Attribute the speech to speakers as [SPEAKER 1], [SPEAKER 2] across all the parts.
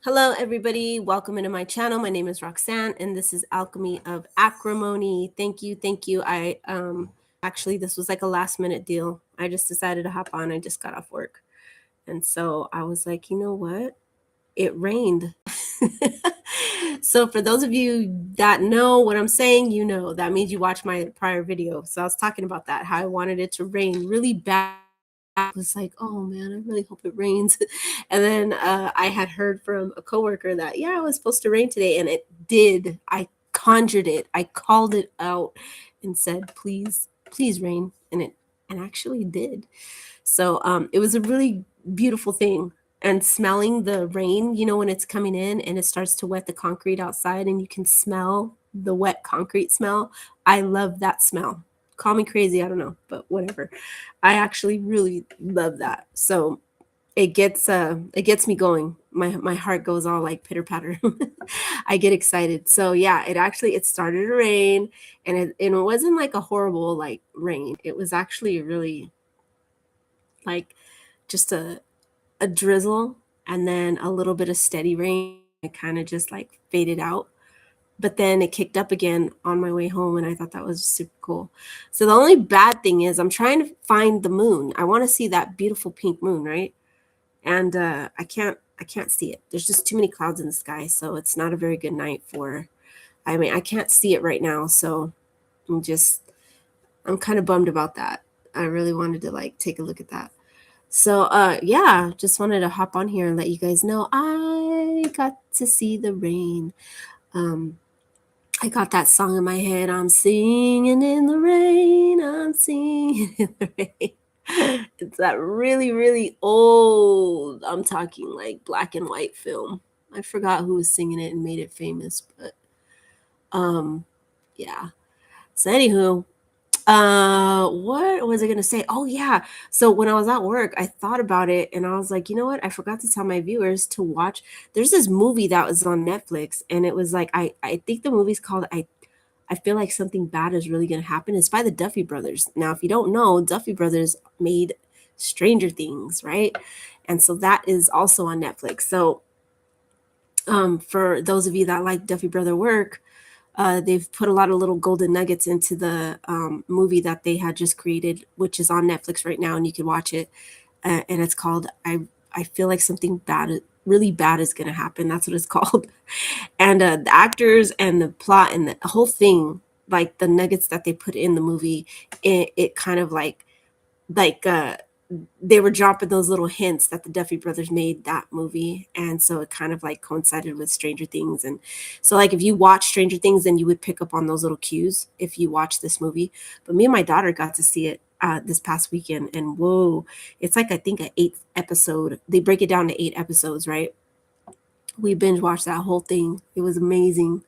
[SPEAKER 1] Hello, everybody. Welcome into my channel. My name is Roxanne, and this is Alchemy of Acrimony. Thank you, thank you. I actually this was like a last minute deal. I just decided to hop on. I just got off work, and so I was like, you know what? It rained. So for those of you that know what I'm saying, you know that means you watched my prior video. So I was talking about that, how I wanted it to rain really bad. I was like, oh man, I really hope it rains. And then I had heard from a coworker that, yeah, it was supposed to rain today, and it did. I conjured it, I called it out and said, please, please rain. And it actually did. So it was a really beautiful thing. And smelling the rain, when it's coming in and it starts to wet the concrete outside and you can smell the wet concrete smell. I love that smell. Call me crazy, I don't know, but whatever. I actually really love that. So it gets me going. My heart goes all like pitter patter. I get excited. So yeah, it started to rain, and it wasn't like a horrible like rain. It was actually really like just a drizzle and then a little bit of steady rain. It kind of just like faded out. But then it kicked up again on my way home, and I thought that was super cool. So the only bad thing is I'm trying to find the moon. I want to see that beautiful pink moon, right? And I can't see it. There's just too many clouds in the sky, so it's not a very good night for. I mean, I can't see it right now, so I'm kind of bummed about that. I really wanted to like take a look at that. So yeah, just wanted to hop on here and let you guys know I got to see the rain. Um I got that song in my head. I'm singing in the rain. I'm singing in the rain. It's that really, really old, I'm talking like black and white film. I forgot who was singing it and made it famous, but um yeah. So anywho, what was I gonna say? Oh yeah. So when I was at work, I thought about it and I was like, you know what? I forgot to tell my viewers to watch. There's this movie that was on Netflix, and it was like I think the movie's called I feel like something bad is really gonna happen. It's by the Duffy Brothers. Now, if you don't know, Duffy Brothers made Stranger Things, right? And so that is also on Netflix. So for those of you that like Duffy Brother work, they've put a lot of little golden nuggets into the movie that they had just created, which is on Netflix right now, and you can watch it. And it's called I feel like something bad, really bad, is gonna happen. That's what it's called. And the actors and the plot and the whole thing, like the nuggets that they put in the movie, it kind of like they were dropping those little hints that the Duffy Brothers made that movie, and so it kind of like coincided with Stranger Things. And so like if you watch Stranger Things, then you would pick up on those little cues if you watch this movie. But me and my daughter got to see it this past weekend, and whoa, it's like I think an eighth episode. They break it down to 8 episodes, right? We binge watched that whole thing. It was amazing.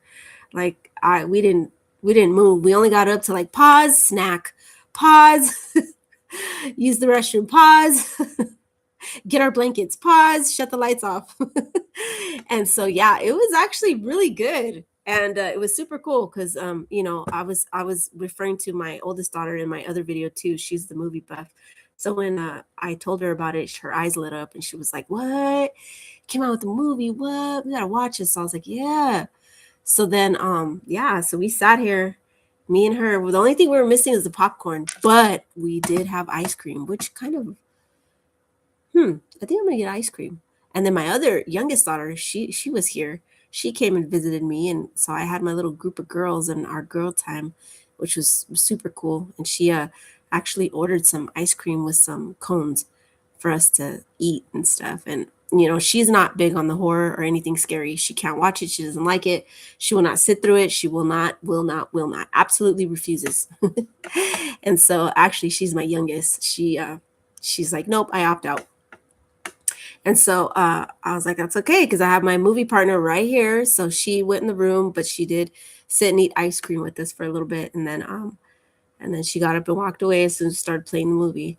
[SPEAKER 1] Like we didn't move. We only got up to like pause, snack, pause, use the restroom, pause, get our blankets, pause, shut the lights off. And so yeah, it was actually really good. And it was super cool because I was referring to my oldest daughter in my other video too. She's the movie buff. So when I told her about it, her eyes lit up and she was like, "What? Came out with the movie? What? We gotta watch it." So I was like, "Yeah." So then yeah, so we sat here, me and her. Well, the only thing we were missing is the popcorn, but we did have ice cream, which kind of I think I'm gonna get ice cream. And then my other youngest daughter, she was here. She came and visited me, and so I had my little group of girls and our girl time, which was super cool. And she actually ordered some ice cream with some cones for us to eat and stuff. And she's not big on the horror or anything scary. She can't watch it. She doesn't like it. She will not sit through it. She will not, absolutely refuses. And so actually she's my youngest. She's like, nope, I opt out. And so I was like, that's okay, because I have my movie partner right here. So she went in the room, but she did sit and eat ice cream with us for a little bit, and then she got up and walked away as soon as we started playing the movie.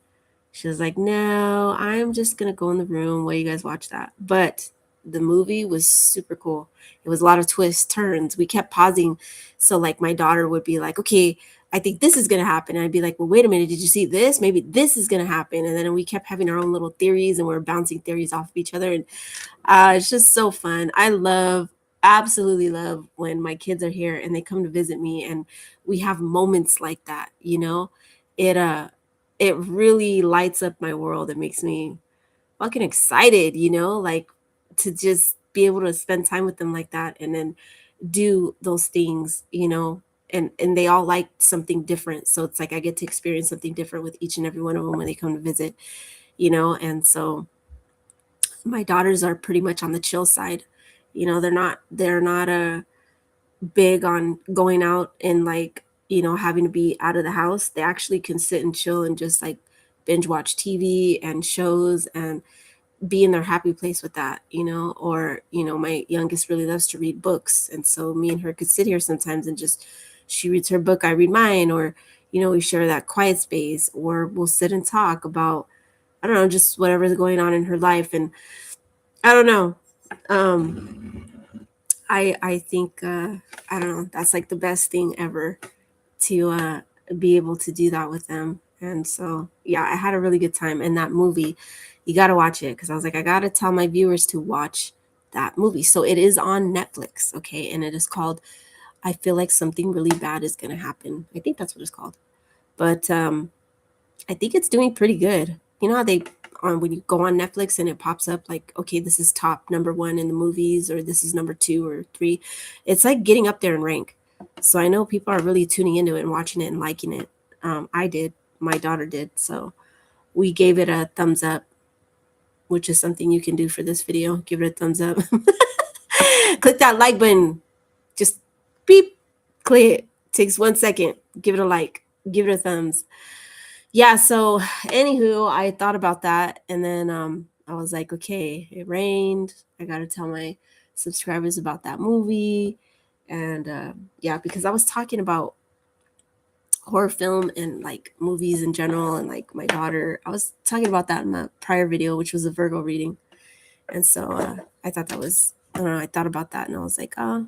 [SPEAKER 1] She was like, no, I'm just gonna go in the room while you guys watch that. But the movie was super cool. It was a lot of twists, turns. We kept pausing. So like my daughter would be like, okay, I think this is going to happen. And I'd be like, well, wait a minute. Did you see this? Maybe this is going to happen. And then we kept having our own little theories and we're bouncing theories off of each other. And it's just so fun. I absolutely love when my kids are here and they come to visit me and we have moments like that, it, it really lights up my world. It makes me fucking excited, like to just be able to spend time with them like that and then do those things, and they all like something different. So it's like I get to experience something different with each and every one of them when they come to visit, and so my daughters are pretty much on the chill side. They're not big on going out and like, having to be out of the house. They actually can sit and chill and just like binge watch TV and shows and be in their happy place with that, or, my youngest really loves to read books. And so me and her could sit here sometimes and just, she reads her book, I read mine, or, we share that quiet space, or we'll sit and talk about, I don't know, just whatever's going on in her life. And I don't know. Um, I think, I don't know, that's like the best thing ever to be able to do that with them. And so, yeah, I had a really good time. And that movie, you got to watch it because I was like, I got to tell my viewers to watch that movie. So it is on Netflix, okay? And it is called I Feel Like Something Really Bad Is Going to Happen. I think that's what it's called. But I think it's doing pretty good. You know how they on when you go on Netflix and it pops up like, okay, this is top number 1 in the movies, or this is number 2 or 3. It's like getting up there in rank. So I know people are really tuning into it and watching it and liking it. I did. My daughter did. So we gave it a thumbs up, which is something you can do for this video. Give it a thumbs up. Click that like button. Just beep, click it. Takes 1 second. Give it a like. Give it a thumbs. Yeah, so anywho, I thought about that and then I was like, okay, it rained. I got to tell my subscribers about that movie. And yeah, because I was talking about horror film and like movies in general and like my daughter. I was talking about that in my prior video, which was a Virgo reading. And so I thought that was, I don't know, I thought about that and I was like, oh.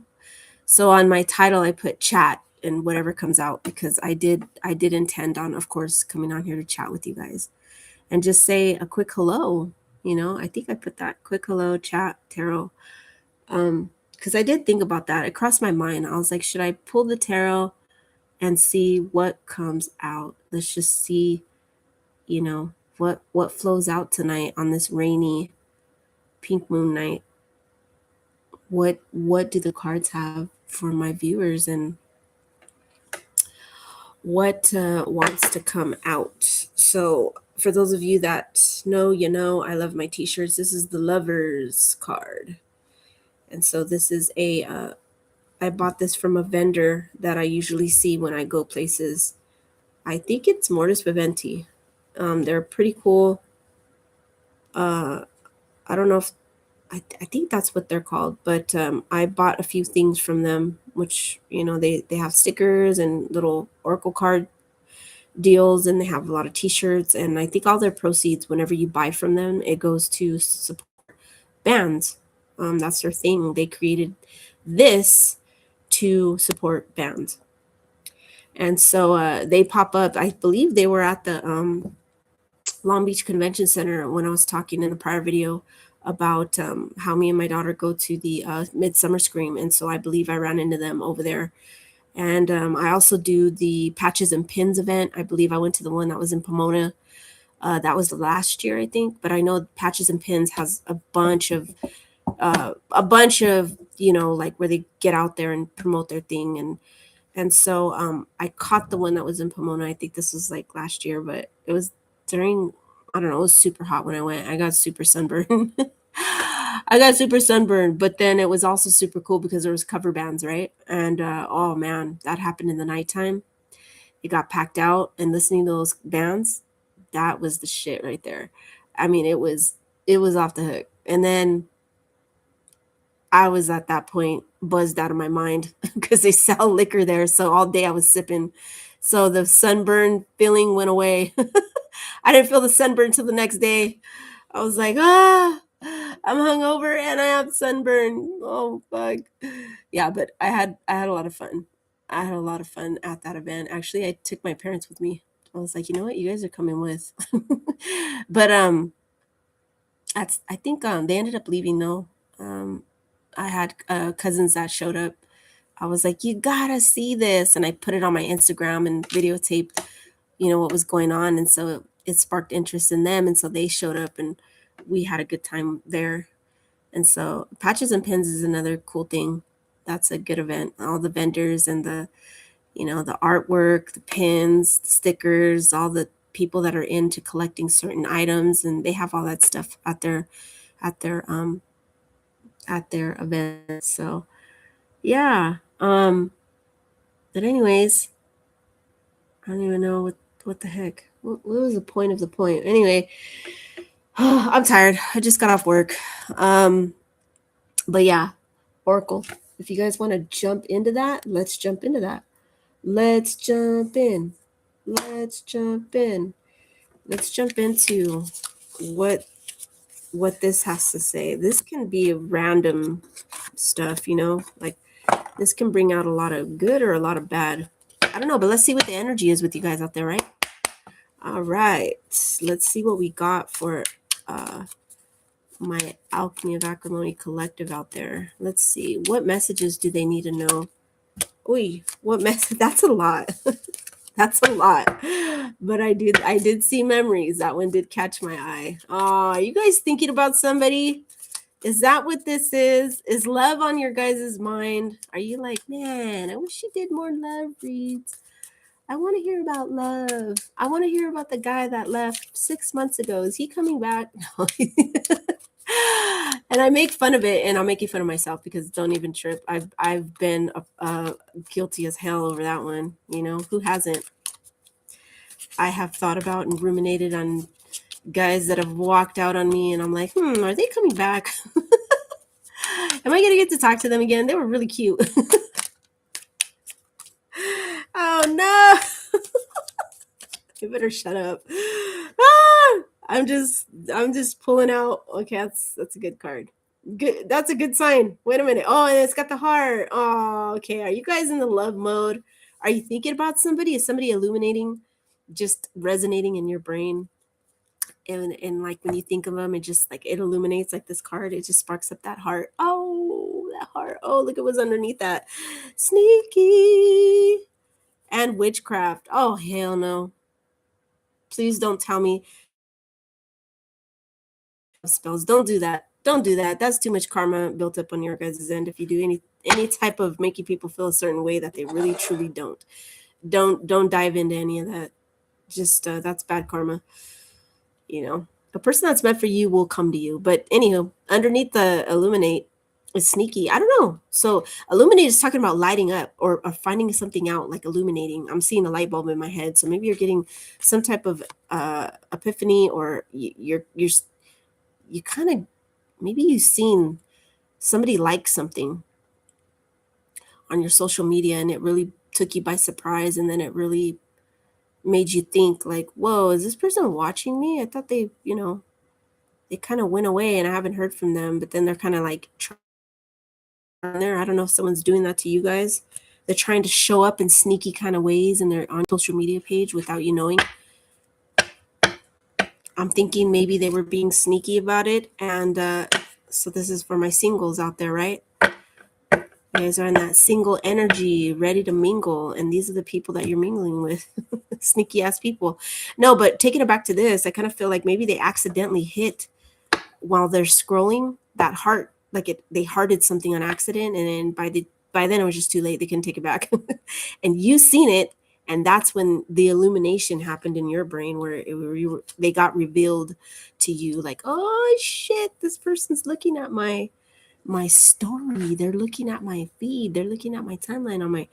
[SPEAKER 1] So on my title, I put chat and whatever comes out because I did intend on, of course, coming on here to chat with you guys and just say a quick hello. I think I put that quick hello chat tarot. Because I did think about that. It crossed my mind. I was like, should I pull the tarot and see what comes out? Let's just see, what flows out tonight on this rainy pink moon night. What do the cards have for my viewers and what wants to come out? So for those of you that know, I love my t-shirts. This is the Lovers card. And so this is I bought this from a vendor that I usually see when I go places. I think it's Mortis Vivendi. They're pretty cool. I don't know if I think that's what they're called, but I bought a few things from them, which they have stickers and little oracle card deals, and they have a lot of T-shirts. And I think all their proceeds, whenever you buy from them, it goes to support bands. That's their thing. They created this to support bands, and so they pop up. I believe they were at the Long Beach Convention Center when I was talking in the prior video about how me and my daughter go to the Midsummer Scream. And so I believe I ran into them over there. And I also do the Patches and Pins event. I believe I went to the one that was in Pomona. That was last year, I think. But I know Patches and Pins has a bunch of, like where they get out there and promote their thing. And so I caught the one that was in Pomona. I think this was like last year, but it was during, I don't know, it was super hot when I went. I got super sunburned. But then it was also super cool because there was cover bands, right? And oh man, that happened in the nighttime. It got packed out, and listening to those bands, that was the shit right there. I mean, it was off the hook. And then I was at that point buzzed out of my mind because they sell liquor there. So all day I was sipping. So the sunburn feeling went away. I didn't feel the sunburn until the next day. I was like, I'm hungover and I have sunburn. Oh fuck. Yeah, but I had a lot of fun. I had a lot of fun at that event. Actually, I took my parents with me. I was like, you know what, you guys are coming with. But that's I think they ended up leaving though. I had cousins that showed up. I was like, you gotta see this, and I put it on my Instagram and videotaped, what was going on, and so it sparked interest in them, and so they showed up, and we had a good time there. And so Patches and Pins is another cool thing. That's a good event. All the vendors and the artwork, the pins, the stickers, all the people that are into collecting certain items, and they have all that stuff at their um at their event. So yeah. But anyways, I don't even know what the heck. What was the point of the point? Anyway, I'm tired. I just got off work. But yeah, Oracle. If you guys want to jump into that, let's jump into that. Let's jump in. Let's jump in. Let's jump into what this has to say. This can be random stuff, like this can bring out a lot of good or a lot of bad. I don't know, but let's see what the energy is with you guys out there, right? All right. Let's see what we got for my Alchemy of Acrimony collective out there. Let's see. What messages do they need to know? Oy, what message? That's a lot. That's a lot. But I did see memories. That one did catch my eye. Are you guys thinking about somebody? Is that what this is? Is love on your guys' mind? Are you like, man, I wish she did more love reads. I want to hear about love. I want to hear about the guy that left 6 months ago. Is he coming back? No. And I make fun of it, and I'm making fun of myself because don't even trip. I've been guilty as hell over that one. Who hasn't? I have thought about and ruminated on guys that have walked out on me, and I'm like, are they coming back? Am I gonna get to talk to them again? They were really cute. Oh no! You better shut up. I'm just pulling out. Okay, that's a good card. Good. That's a good sign. Wait a minute. Oh, and it's got the heart. Oh, okay. Are you guys in the love mode? Are you thinking about somebody? Is somebody illuminating, just resonating in your brain? And like when you think of them, it just like it illuminates like this card. It just sparks up that heart. Oh, that heart. Oh, look at what's underneath that. Sneaky. And witchcraft. Oh, hell no. Please don't tell me spells. Don't do that. Don't do that. That's too much karma built up on your guys' end. If you do any type of making people feel a certain way that they really truly don't dive into any of that. Just that's bad karma. A person that's meant for you will come to you. But anywho, underneath the illuminate is sneaky. I don't know. So illuminate is talking about lighting up or finding something out, like illuminating. I'm seeing a light bulb in my head. So maybe you're getting some type of epiphany, or you kind of, maybe you've seen somebody like something on your social media and it really took you by surprise, and then it really made you think like, whoa, is this person watching me? I thought they kind of went away and I haven't heard from them, but then they're kind of like there. I don't know if someone's doing that to you guys. They're trying to show up in sneaky kind of ways and they're on social media page without you knowing. I'm thinking maybe they were being sneaky about it. And so this is for my singles out there, right? You guys are in that single energy, ready to mingle. And these are the people that you're mingling with. Sneaky ass people. No, but taking it back to this, I kind of feel like maybe they accidentally hit while they're scrolling that heart, like they hearted something on accident. And then by then it was just too late. They couldn't take it back. And you seen it. And that's when the illumination happened in your brain, where they got revealed to you like, oh shit, this person's looking at my story. They're looking at my feed. They're looking at my timeline on my,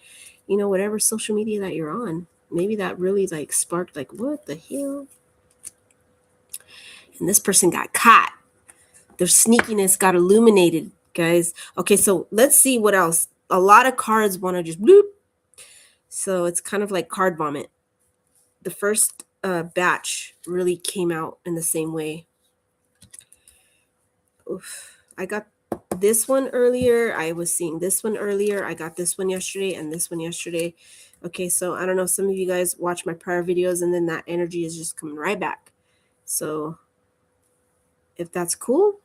[SPEAKER 1] whatever social media that you're on. Maybe that really like sparked like, what the hell? And this person got caught. Their sneakiness got illuminated, guys. Okay, so let's see what else. A lot of cards want to just bloop. So it's kind of like card vomit. The first batch really came out in the same way. Oof. I got this one earlier. I was seeing this one earlier. I got this one yesterday and this one yesterday. Okay, so I don't know, some of you guys watch my prior videos and then that energy is just coming right back. So if that's cool,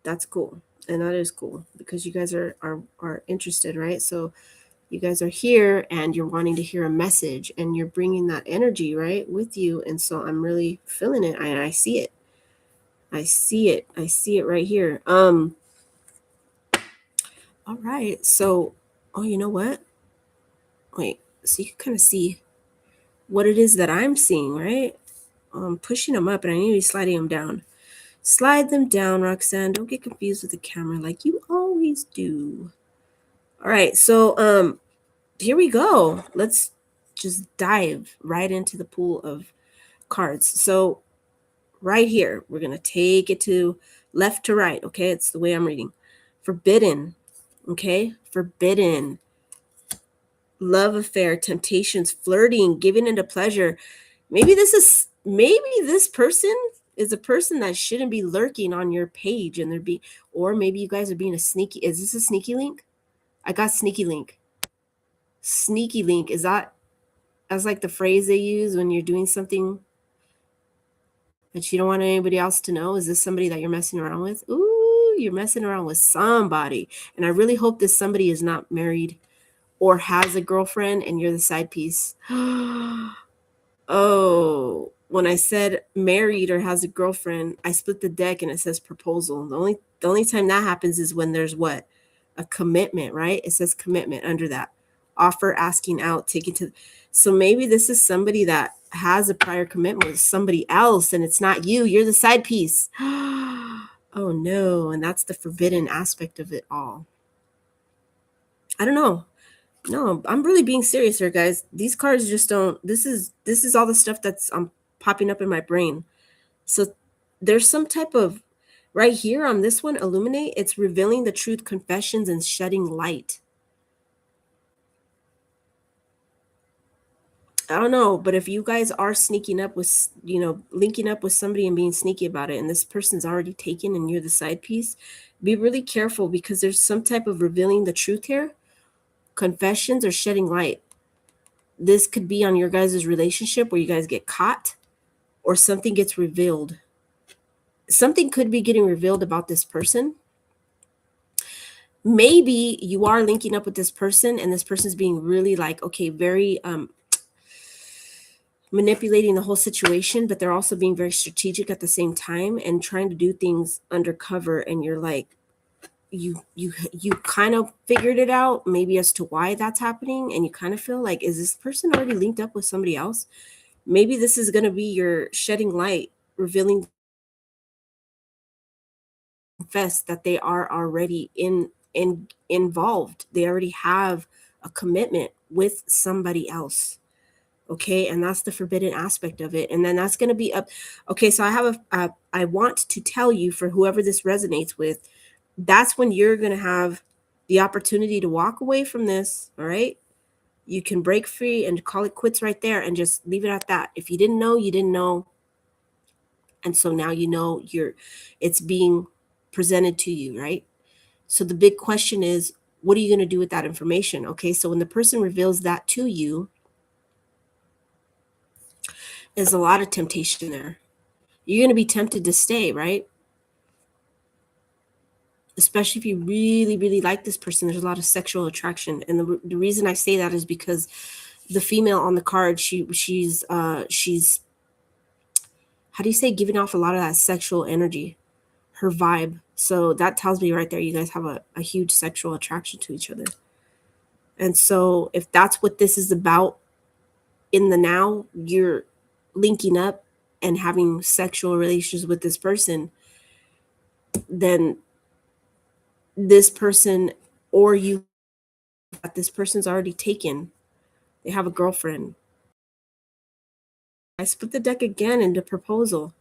[SPEAKER 1] that's cool. And that is cool because you guys are interested, right? So you guys are here and you're wanting to hear a message and you're bringing that energy, right, with you. And so I'm really feeling it. I see it. I see it. I see it right here. All right. So, oh, you know what? Wait, so you can kind of see what it is that I'm seeing, right? I'm pushing them up and I need to be sliding them down. Slide them down, Roxanne. Don't get confused with the camera like you always do. All right. So, here we go. Let's just dive right into the pool of cards. So right here, we're going to take it to left to right. Okay. It's the way I'm reading. Forbidden. Okay. Forbidden. Love affair, temptations, flirting, giving into pleasure. Maybe this person is a person that shouldn't be lurking on your page and or maybe you guys are being a sneaky. Is this a sneaky link? I got sneaky link. Sneaky link. Is that's like the phrase they use when you're doing something that you don't want anybody else to know? Is this somebody that you're messing around with? Ooh, you're messing around with somebody. And I really hope this somebody is not married or has a girlfriend and you're the side piece. Oh, when I said married or has a girlfriend, I split the deck and it says proposal. The only time that happens is when there's what? A commitment, right? It says commitment under that. Offer, asking out, taking to. So maybe this is somebody that has a prior commitment with somebody else and it's not you. You're the side piece. Oh no. And that's the forbidden aspect of it all. I don't know. No, I'm really being serious here, guys. These cards just don't. This is all the stuff that's popping up in my brain. So there's some type of right here on this one, illuminate. It's revealing the truth, confessions, and shedding light. I don't know, but if you guys are sneaking up with, linking up with somebody and being sneaky about it, and this person's already taken and you're the side piece, be really careful because there's some type of revealing the truth here, confessions, or shedding light. This could be on your guys' relationship where you guys get caught or something gets revealed. Something could be getting revealed about this person. Maybe you are linking up with this person and this person's being really like, okay, very manipulating the whole situation, but they're also being very strategic at the same time and trying to do things undercover. And you're like, you kind of figured it out maybe as to why that's happening. And you kind of feel like, is this person already linked up with somebody else? Maybe this is going to be your shedding light, revealing confess that they are already involved. They already have a commitment with somebody else. Okay, and that's the forbidden aspect of it. And then that's going to be up. Okay, so I have I want to tell you, for whoever this resonates with, that's when you're going to have the opportunity to walk away from this. All right, you can break free and call it quits right there and just leave it at that. If you didn't know, you didn't know. And so now you know it's being presented to you, right? So the big question is, what are you going to do with that information? Okay, so when the person reveals that to you, there's a lot of temptation there. You're going to be tempted to stay, right? Especially if you really, really like this person. There's a lot of sexual attraction. And the reason I say that is because the female on the card, she's how do you say, giving off a lot of that sexual energy, her vibe. So that tells me right there, you guys have a huge sexual attraction to each other. And so if that's what this is about in the now, you're linking up and having sexual relations with this person, then this person or you, this person's already taken. They have a girlfriend. I split the deck again into proposal.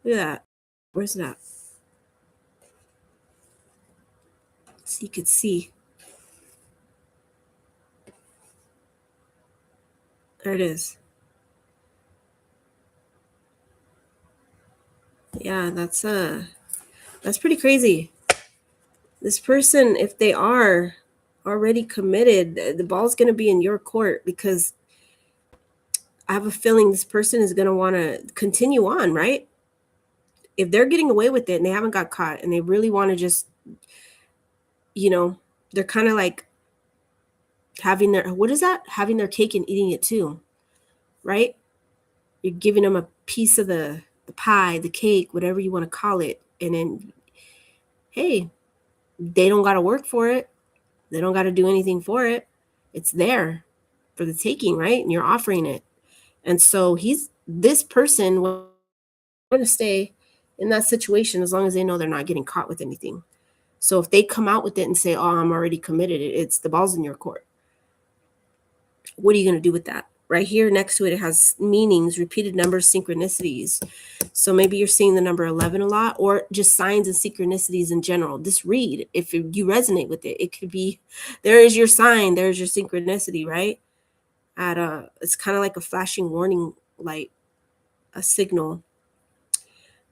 [SPEAKER 1] Look at that. Where's that? So you could see. There it is. Yeah, that's pretty crazy. This person, if they are already committed, the ball's going to be in your court, because I have a feeling this person is going to want to continue on, right? If they're getting away with it and they haven't got caught and they really want to just, they're kind of like having their cake and eating it too, right? You're giving them a piece of the pie, the cake, whatever you want to call it. And then, hey, they don't got to work for it. They don't got to do anything for it. It's there for the taking, right? And you're offering it. And so this person will going to stay in that situation as long as they know they're not getting caught with anything. So if they come out with it and say, oh, I'm already committed, it's the ball's in your court. What are you going to do with that? Right here next to it, it has meanings, repeated numbers, synchronicities. So maybe you're seeing the number 11 a lot, or just signs and synchronicities in general. Just read. If you resonate with it, it could be, there is your sign, there's your synchronicity, right? It's kind of like a flashing warning light, a signal.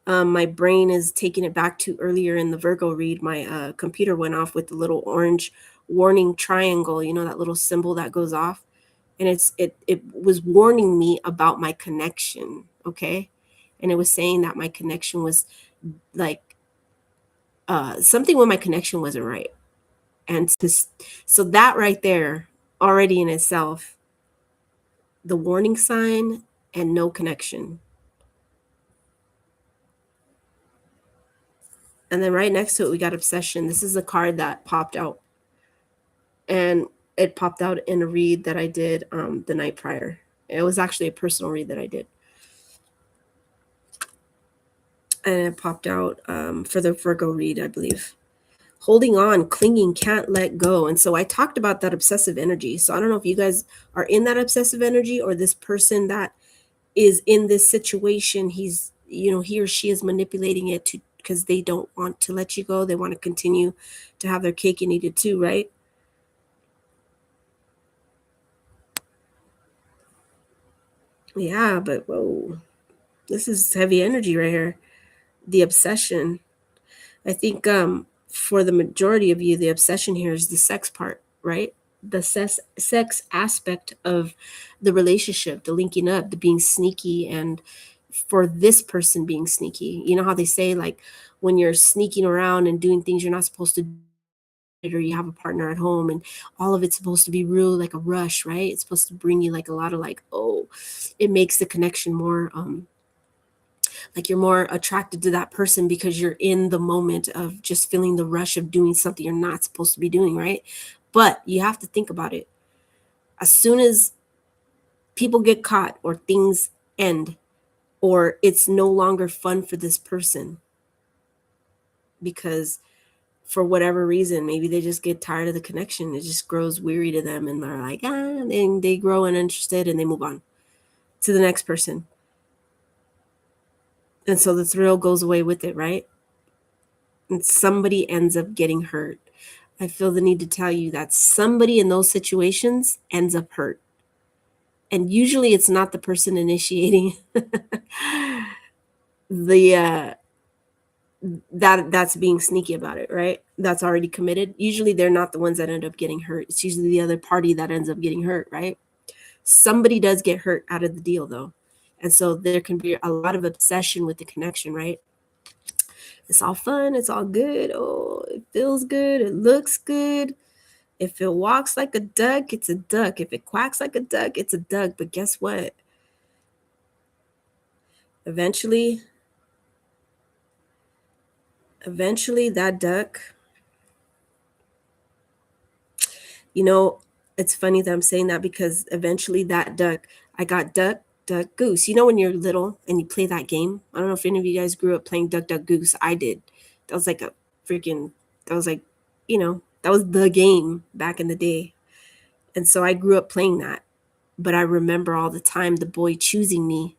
[SPEAKER 1] My brain is taking it back to earlier in the Virgo read. My computer went off with the little orange warning triangle, that little symbol that goes off. And it was warning me about my connection, okay? And it was saying that my connection was like something with my connection wasn't right. And so that right there, already in itself, the warning sign and no connection. And then right next to it, we got obsession. This is a card that popped out. And it popped out in a read that I did the night prior. It was actually a personal read that I did. And it popped out for the Virgo read, I believe. Holding on, clinging, can't let go. And so I talked about that obsessive energy. So I don't know if you guys are in that obsessive energy, or this person that is in this situation, he or she is manipulating it because they don't want to let you go. They want to continue to have their cake and eat it too, right? Yeah, but whoa, this is heavy energy right here. The obsession. I think for the majority of you, the obsession here is the sex part, right? The sex aspect of the relationship, the linking up, the being sneaky, and for this person being sneaky. You know how they say, like, when you're sneaking around and doing things you're not supposed to do, or you have a partner at home and all of it's supposed to be real, like a rush, right? It's supposed to bring you like a lot of like, oh, it makes the connection more like you're more attracted to that person because you're in the moment of just feeling the rush of doing something you're not supposed to be doing, right? But you have to think about it. As soon as people get caught or things end, or it's no longer fun for this person because for whatever reason, maybe they just get tired of the connection. It just grows weary to them and they're like, and they grow uninterested and they move on to the next person. And so the thrill goes away with it, right? And somebody ends up getting hurt. I feel the need to tell you that somebody in those situations ends up hurt. And usually it's not the person initiating the that's being sneaky about it, right? That's already committed. Usually they're not the ones that end up getting hurt. It's usually the other party that ends up getting hurt, right? Somebody does get hurt out of the deal though. And so there can be a lot of obsession with the connection, right? It's all fun, it's all good. Oh, it feels good, it looks good. If it walks like a duck, it's a duck. If it quacks like a duck, it's a duck. But guess what? Eventually that duck, it's funny that I'm saying that because eventually that duck, I got duck, duck, goose. When you're little and you play that game, I don't know if any of you guys grew up playing duck, duck, goose. I did. That was like that was the game back in the day. And so I grew up playing that. But I remember all the time the boy choosing me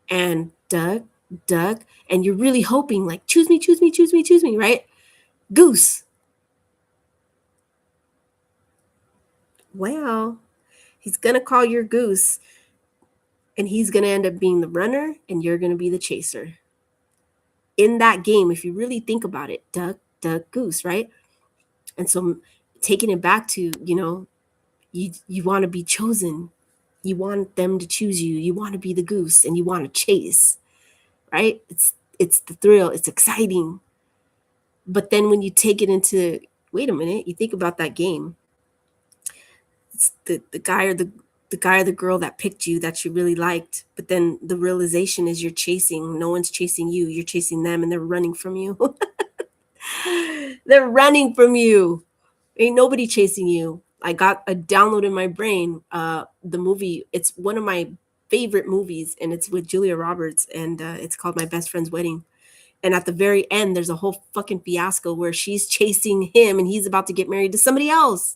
[SPEAKER 1] and duck, duck, and you're really hoping like, choose me, choose me, choose me, choose me, right? Goose. Well, he's going to call your goose and he's going to end up being the runner and you're going to be the chaser. In that game, if you really think about it, duck, duck, goose, right? And so taking it back to, you want to be chosen. You want them to choose you. You want to be the goose and you want to chase, right? It's the thrill. It's exciting. But then when you take it into, wait a minute, you think about that game. It's the guy or the girl that picked you that you really liked, but then the realization is you're chasing, no one's chasing you, you're chasing them and they're running from you. They're running from you. Ain't nobody chasing you. I got a download in my brain, the movie. It's one of my favorite movies, and it's with Julia Roberts, and it's called My Best Friend's Wedding. And at the very end, there's a whole fucking fiasco where she's chasing him and he's about to get married to somebody else.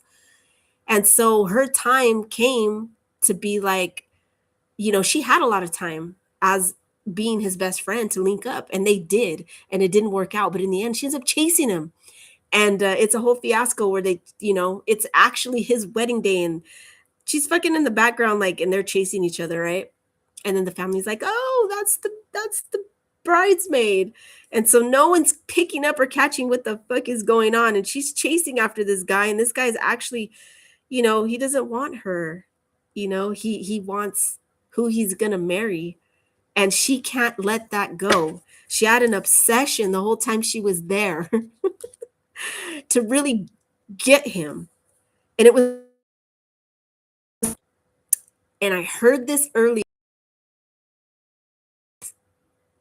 [SPEAKER 1] And so her time came to be like, she had a lot of time as being his best friend to link up, and they did, and it didn't work out. But in the end, she ends up chasing him. And it's a whole fiasco where they, it's actually his wedding day and she's fucking in the background, like, and they're chasing each other, right? And then the family's like, oh, that's the bridesmaid. And so no one's picking up or catching what the fuck is going on. And she's chasing after this guy. And this guy's actually, he doesn't want her. He wants who he's gonna marry. And she can't let that go. She had an obsession the whole time she was there to really get him. And it was, and I heard this earlier,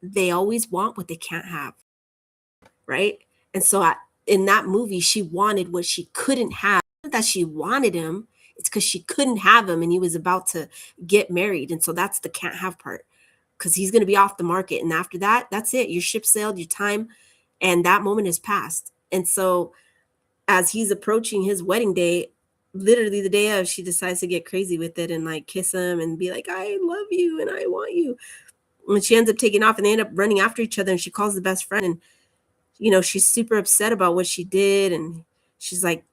[SPEAKER 1] they always want what they can't have, right? And so in that movie, she wanted what she couldn't have. Not that she wanted him, it's because she couldn't have him and he was about to get married. And so that's the can't have part, because he's going to be off the market. And after that, that's it. Your ship sailed, your time, and that moment has passed. And so as he's approaching his wedding day, literally the day of, she decides to get crazy with it and like kiss him and be like, I love you and I want you. And she ends up taking off and they end up running after each other. And she calls the best friend and, she's super upset about what she did. And she's like,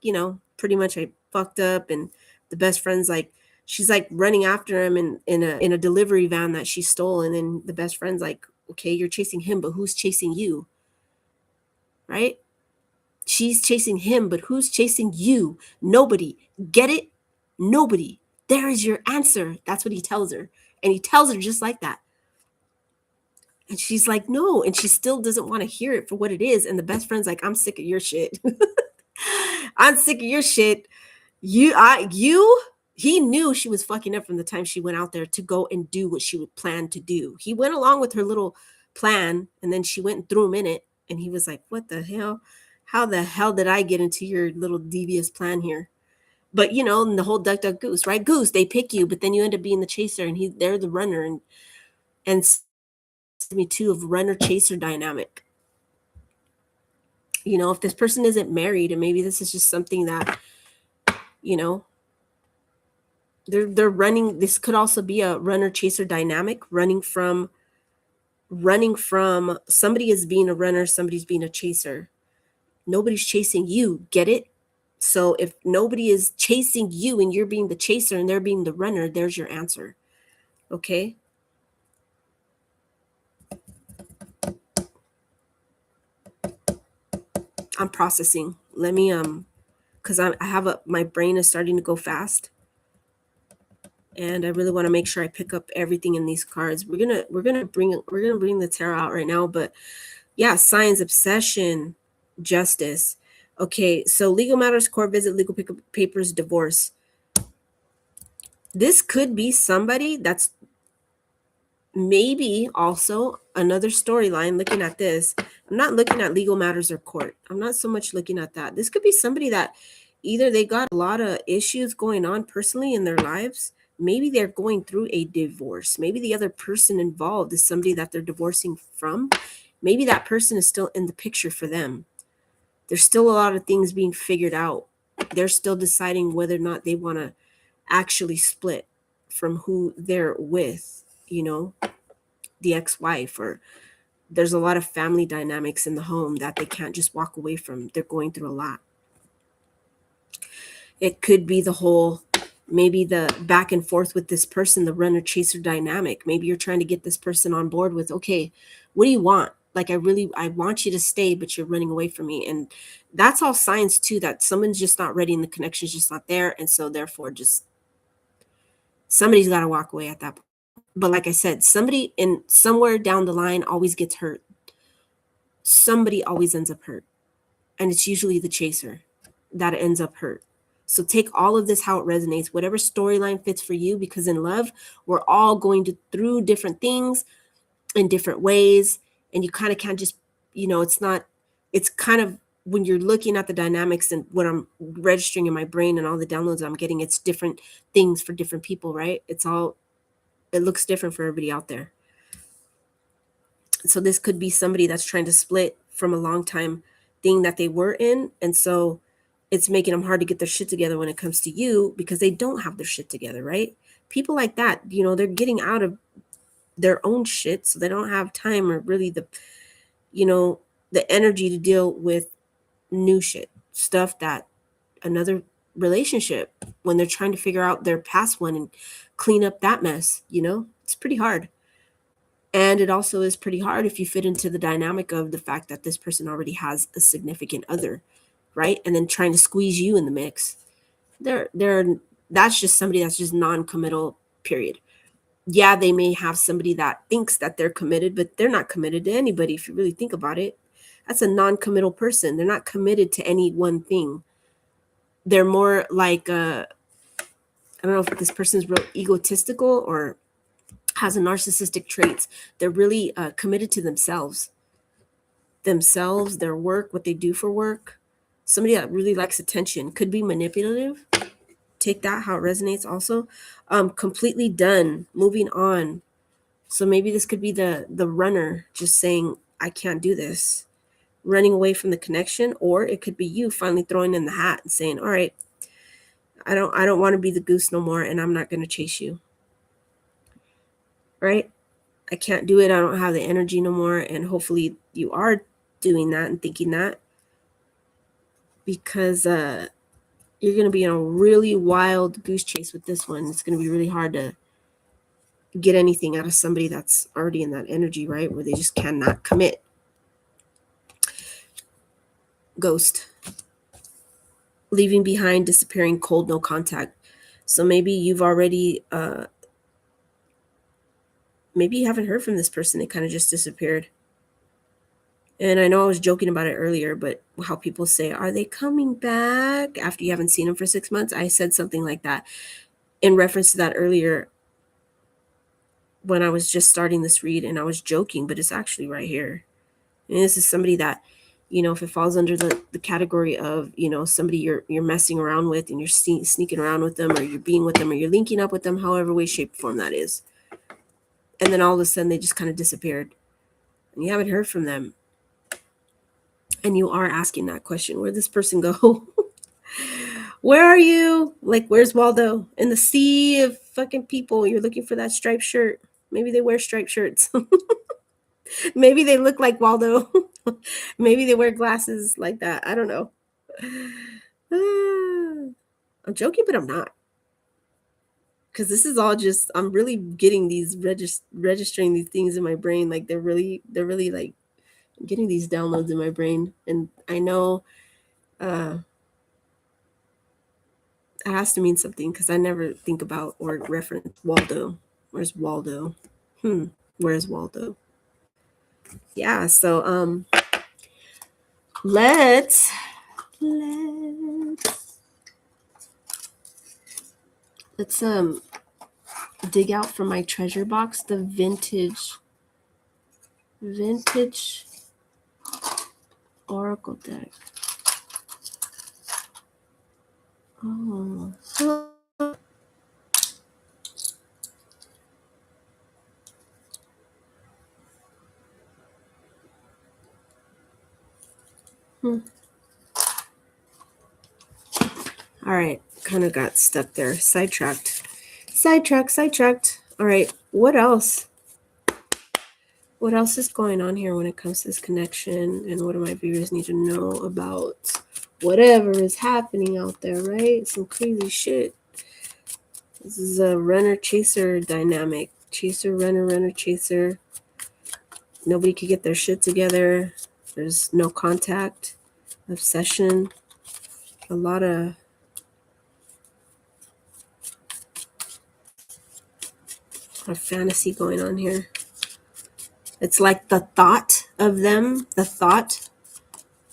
[SPEAKER 1] pretty much I fucked up. And the best friend's like, she's like running after him in a delivery van that she stole. And then the best friend's like, okay, you're chasing him, but who's chasing you? Right? She's chasing him, but who's chasing you? Nobody. Get it? Nobody. There is your answer. That's what he tells her. And he tells her just like that. And she's like, no. And she still doesn't want to hear it for what it is. And the best friend's like, I'm sick of your shit. I'm sick of your shit. He knew she was fucking up from the time she went out there to go and do what she would plan to do. He went along with her little plan, and then she went and threw him in it. And he was like, what the hell? How the hell did I get into your little devious plan here? But, and the whole duck, duck, goose, right? Goose, they pick you, but then you end up being the chaser, and they're the runner. And me too of runner chaser dynamic. If this person isn't married, and maybe this is just something that, they're running. This could also be a runner chaser dynamic, running from somebody is being a runner, somebody's being a chaser. Nobody's chasing you. Get it? So if nobody is chasing you and you're being the chaser and they're being the runner, there's your answer. Okay? I'm processing. Let me because I have my brain is starting to go fast. And I really want to make sure I pick up everything in these cards. We're gonna bring the tarot out right now, but yeah, signs, obsession, justice. Okay, so legal matters, court visit, legal papers, divorce. This could be somebody that's maybe also another storyline. Looking at this, I'm not looking at legal matters or court. I'm not so much looking at that. This could be somebody that either they got a lot of issues going on personally in their lives. Maybe they're going through a divorce. Maybe the other person involved is somebody that they're divorcing from. Maybe that person is still in the picture for them. There's still a lot of things being figured out. They're still deciding whether or not they want to actually split from who they're with, the ex-wife, or there's a lot of family dynamics in the home that they can't just walk away from. They're going through a lot. It could be maybe the back and forth with this person, the runner chaser dynamic. Maybe you're trying to get this person on board with, okay, what do you want? Like I want you to stay, but you're running away from me. And that's all signs too, that someone's just not ready and the connection's just not there. And so therefore just somebody's got to walk away at that point. But like I said, somebody in somewhere down the line always gets hurt. Somebody always ends up hurt. And it's usually the chaser that ends up hurt. So take all of this, how it resonates, whatever storyline fits for you, because in love, we're all going through different things in different ways. And you kind of can't just, it's kind of, when you're looking at the dynamics and what I'm registering in my brain and all the downloads I'm getting, it's different things for different people, right? It looks different for everybody out there. So this could be somebody that's trying to split from a long time thing that they were in. And so it's making them hard to get their shit together when it comes to you, because they don't have their shit together, right? People like that, they're getting out of their own shit, so they don't have time or really the energy to deal with new shit, stuff that another relationship, when they're trying to figure out their past one and clean up that mess, it's pretty hard. And it also is pretty hard if you fit into the dynamic of the fact that this person already has a significant other, right? And then trying to squeeze you in the mix. That's just somebody that's just non-committal, period. Yeah, they may have somebody that thinks that they're committed, but they're not committed to anybody. If you really think about it, that's a non-committal person. They're not committed to any one thing. They're more like, I don't know if this person's real egotistical or has a narcissistic traits. They're really committed to themselves, their work, what they do for work. Somebody that really likes attention, could be manipulative. Take that, how it resonates also. Completely done, moving on. So maybe this could be the runner just saying, I can't do this, running away from the connection. Or it could be you finally throwing in the hat and saying, all right, I don't want to be the goose no more, and I'm not going to chase you. Right? I can't do it. I don't have the energy no more. And hopefully you are doing that and thinking that, because you're going to be in a really wild goose chase with this one. It's going to be really hard to get anything out of somebody that's already in that energy, right? Where they just cannot commit. Ghost. Leaving behind, disappearing, cold, no contact. So maybe you've already, maybe you haven't heard from this person. They kind of just disappeared. And I know I was joking about it earlier, but how people say, are they coming back after you haven't seen them for 6 months? I said something like that in reference to that earlier when I was just starting this read, and I was joking, but it's actually right here. And this is somebody that, if it falls under the category of, somebody you're messing around with and you're sneaking around with them, or you're being with them, or you're linking up with them, however way, shape, form that is. And then all of a sudden they just kind of disappeared and you haven't heard from them. And you are asking that question, where'd this person go? Where are you? Like, where's Waldo? In the sea of fucking people, you're looking for that striped shirt. Maybe they wear striped shirts. Maybe they look like Waldo. Maybe they wear glasses like that. I don't know. I'm joking, but I'm not. Because this is all just, I'm really getting these, registering these things in my brain. Like they're really like getting these downloads in my brain. And I know it has to mean something, because I never think about or reference Waldo. Where's Waldo? Where's Waldo? Yeah, so let's dig out from my treasure box the vintage oracle deck. Oh. All right, kind of got stuck there. Sidetracked. All right, what else? What else is going on here when it comes to this connection? And what do my viewers need to know about whatever is happening out there, right? Some crazy shit. This is a runner-chaser dynamic. Chaser, runner, chaser. Nobody could get their shit together. There's no contact, obsession, a lot of fantasy going on here. It's like the thought of them, the thought.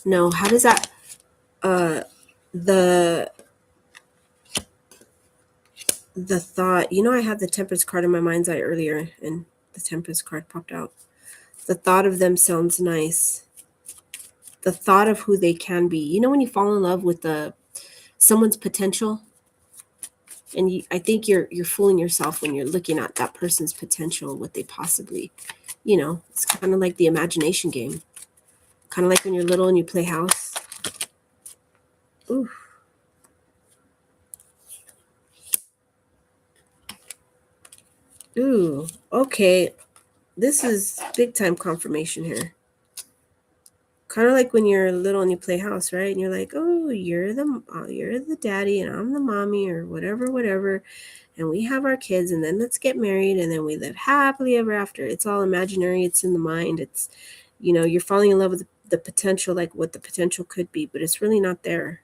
[SPEAKER 1] No, how does that the thought, you know, I had the Temperance card in my mind's eye earlier and the Temperance card popped out. The thought of them sounds nice. The thought of who they can be. You know, when you fall in love with someone's potential, and I think you're fooling yourself when you're looking at that person's potential, what they possibly, you know, it's kind of like the imagination game. Kind of like when you're little and you play house. Ooh. Ooh, okay. This is big time confirmation here. Kind of like when you're little and you play house, right? And you're like, oh, you're the daddy and I'm the mommy or whatever. And we have our kids and then let's get married and then we live happily ever after. It's all imaginary. It's in the mind. It's, you know, you're falling in love with the potential, like what the potential could be, but it's really not there.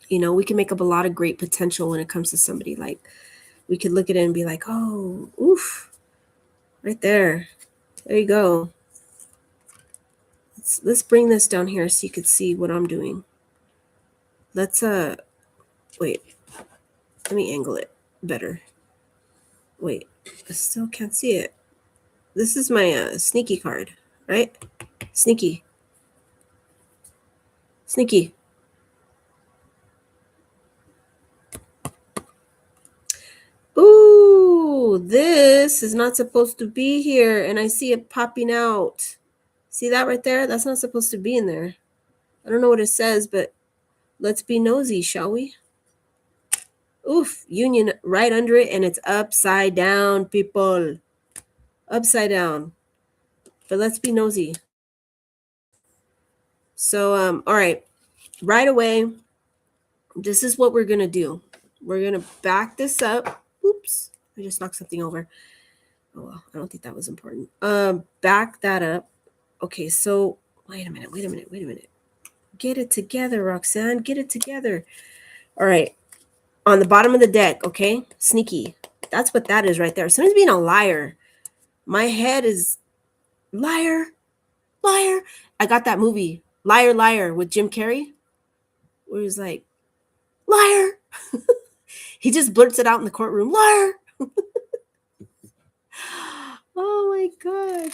[SPEAKER 1] You know, we can make up a lot of great potential when it comes to somebody. Like we could look at it and be like, oh, oof, right there. There you go. Let's bring this down here so you could see what I'm doing. Let's wait. Let me angle it better. Wait, I still can't see it. This is my sneaky card, right? Sneaky. Ooh, this is not supposed to be here, and I see it popping out. See that right there? That's not supposed to be in there. I don't know what it says, but let's be nosy, shall we? Oof, union right under it, and it's upside down, people. Upside down. But let's be nosy. So, all right. Right away, this is what we're going to do. We're going to back this up. Oops, I just knocked something over. Oh, well, I don't think that was important. Back that up. Okay, so wait a minute. Get it together, Roxanne. Get it together. All right. On the bottom of the deck, okay? Sneaky. That's what that is right there. Someone's being a liar. My head is liar. I got that movie, Liar, Liar, with Jim Carrey, where he's like, liar. He just blurts it out in the courtroom, liar. Oh my gosh.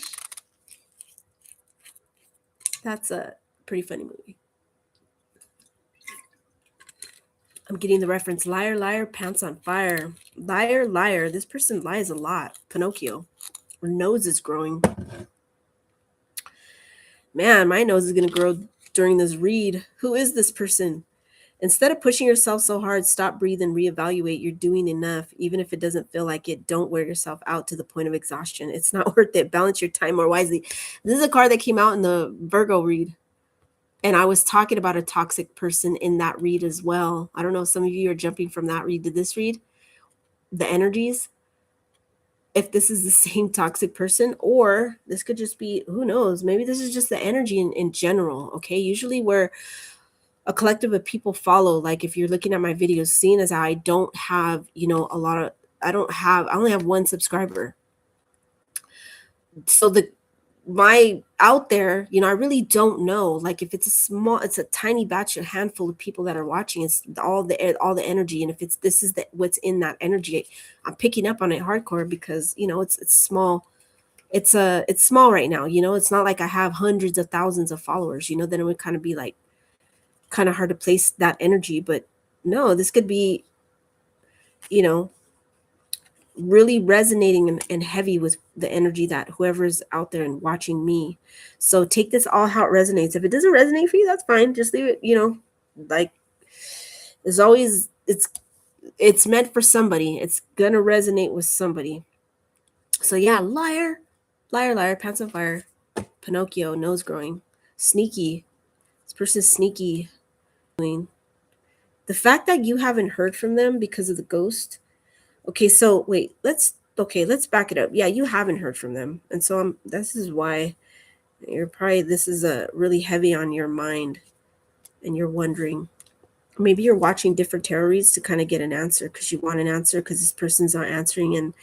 [SPEAKER 1] That's a pretty funny movie. I'm getting the reference. Liar, liar, pants on fire. Liar, liar. This person lies a lot. Pinocchio. Her nose is growing. Man, my nose is going to grow during this read. Who is this person? Instead of pushing yourself so hard, stop, breathe, and reevaluate. You're doing enough. Even if it doesn't feel like it, don't wear yourself out to the point of exhaustion. It's not worth it. Balance your time more wisely. This is a card that came out in the Virgo read. And I was talking about a toxic person in that read as well. I don't know if some of you are jumping from that read to this read. The energies. If this is the same toxic person, or this could just be, who knows, maybe this is just the energy in general. Okay. Usually where a collective of people follow, like if you're looking at my videos, seeing as I don't have, you know, I only have one subscriber. So my out there, you know, I really don't know. Like if it's a tiny batch, a handful of people that are watching, it's all the energy. And if this is what's in that energy, I'm picking up on it hardcore because, you know, it's small. It's small right now. You know, it's not like I have hundreds of thousands of followers, you know, then it would kind of be like kind of hard to place that energy. But no, this could be, you know, really resonating and heavy with the energy that whoever's out there and watching me. So take this all how it resonates. If it doesn't resonate for you, that's fine. Just leave it, you know, like there's always, it's meant for somebody. It's gonna resonate with somebody. So yeah, liar, pants on fire, Pinocchio, nose growing, sneaky. This person's sneaky. The fact that you haven't heard from them because of the ghost. Okay, so wait, let's Okay, let's back it up. Yeah, you haven't heard from them. And so this is why this is really heavy on your mind and you're wondering. Maybe you're watching different tarot reads to kind of get an answer because you want an answer because this person's not answering and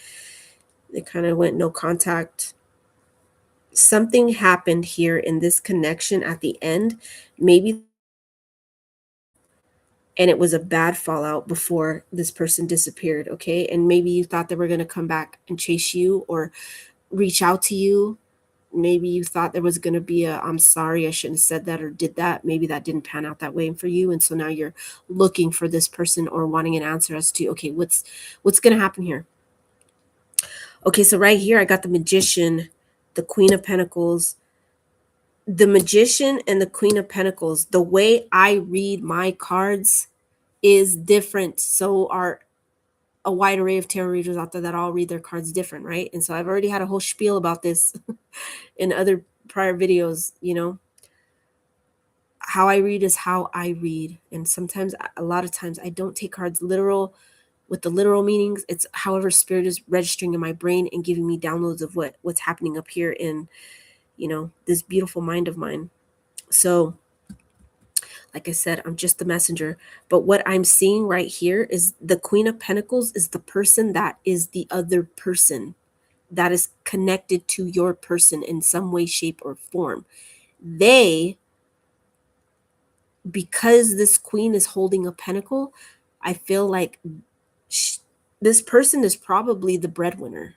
[SPEAKER 1] they kind of went no contact. Something happened here in this connection at the end. Maybe, and it was a bad fallout before this person disappeared, okay? And maybe you thought they were going to come back and chase you or reach out to you. Maybe you thought there was going to be I'm sorry, I shouldn't have said that or did that. Maybe that didn't pan out that way for you. And so now you're looking for this person or wanting an answer as to, okay, what's going to happen here? Okay, so right here, I got the Magician, the Queen of Pentacles, the Magician and the Queen of Pentacles. The way I read my cards is different. So are a wide array of tarot readers out there that all read their cards different, right? And so I've already had a whole spiel about this in other prior videos. How I read is how I read. And sometimes, a lot of times, I don't take cards literal with the literal meanings. It's however spirit is registering in my brain and giving me downloads of what's happening up here in, this beautiful mind of mine. So, like I said, I'm just the messenger. But what I'm seeing right here is the Queen of Pentacles is the person that is the other person that is connected to your person in some way, shape, or form. Because this queen is holding a pentacle, I feel like this person is probably the breadwinner.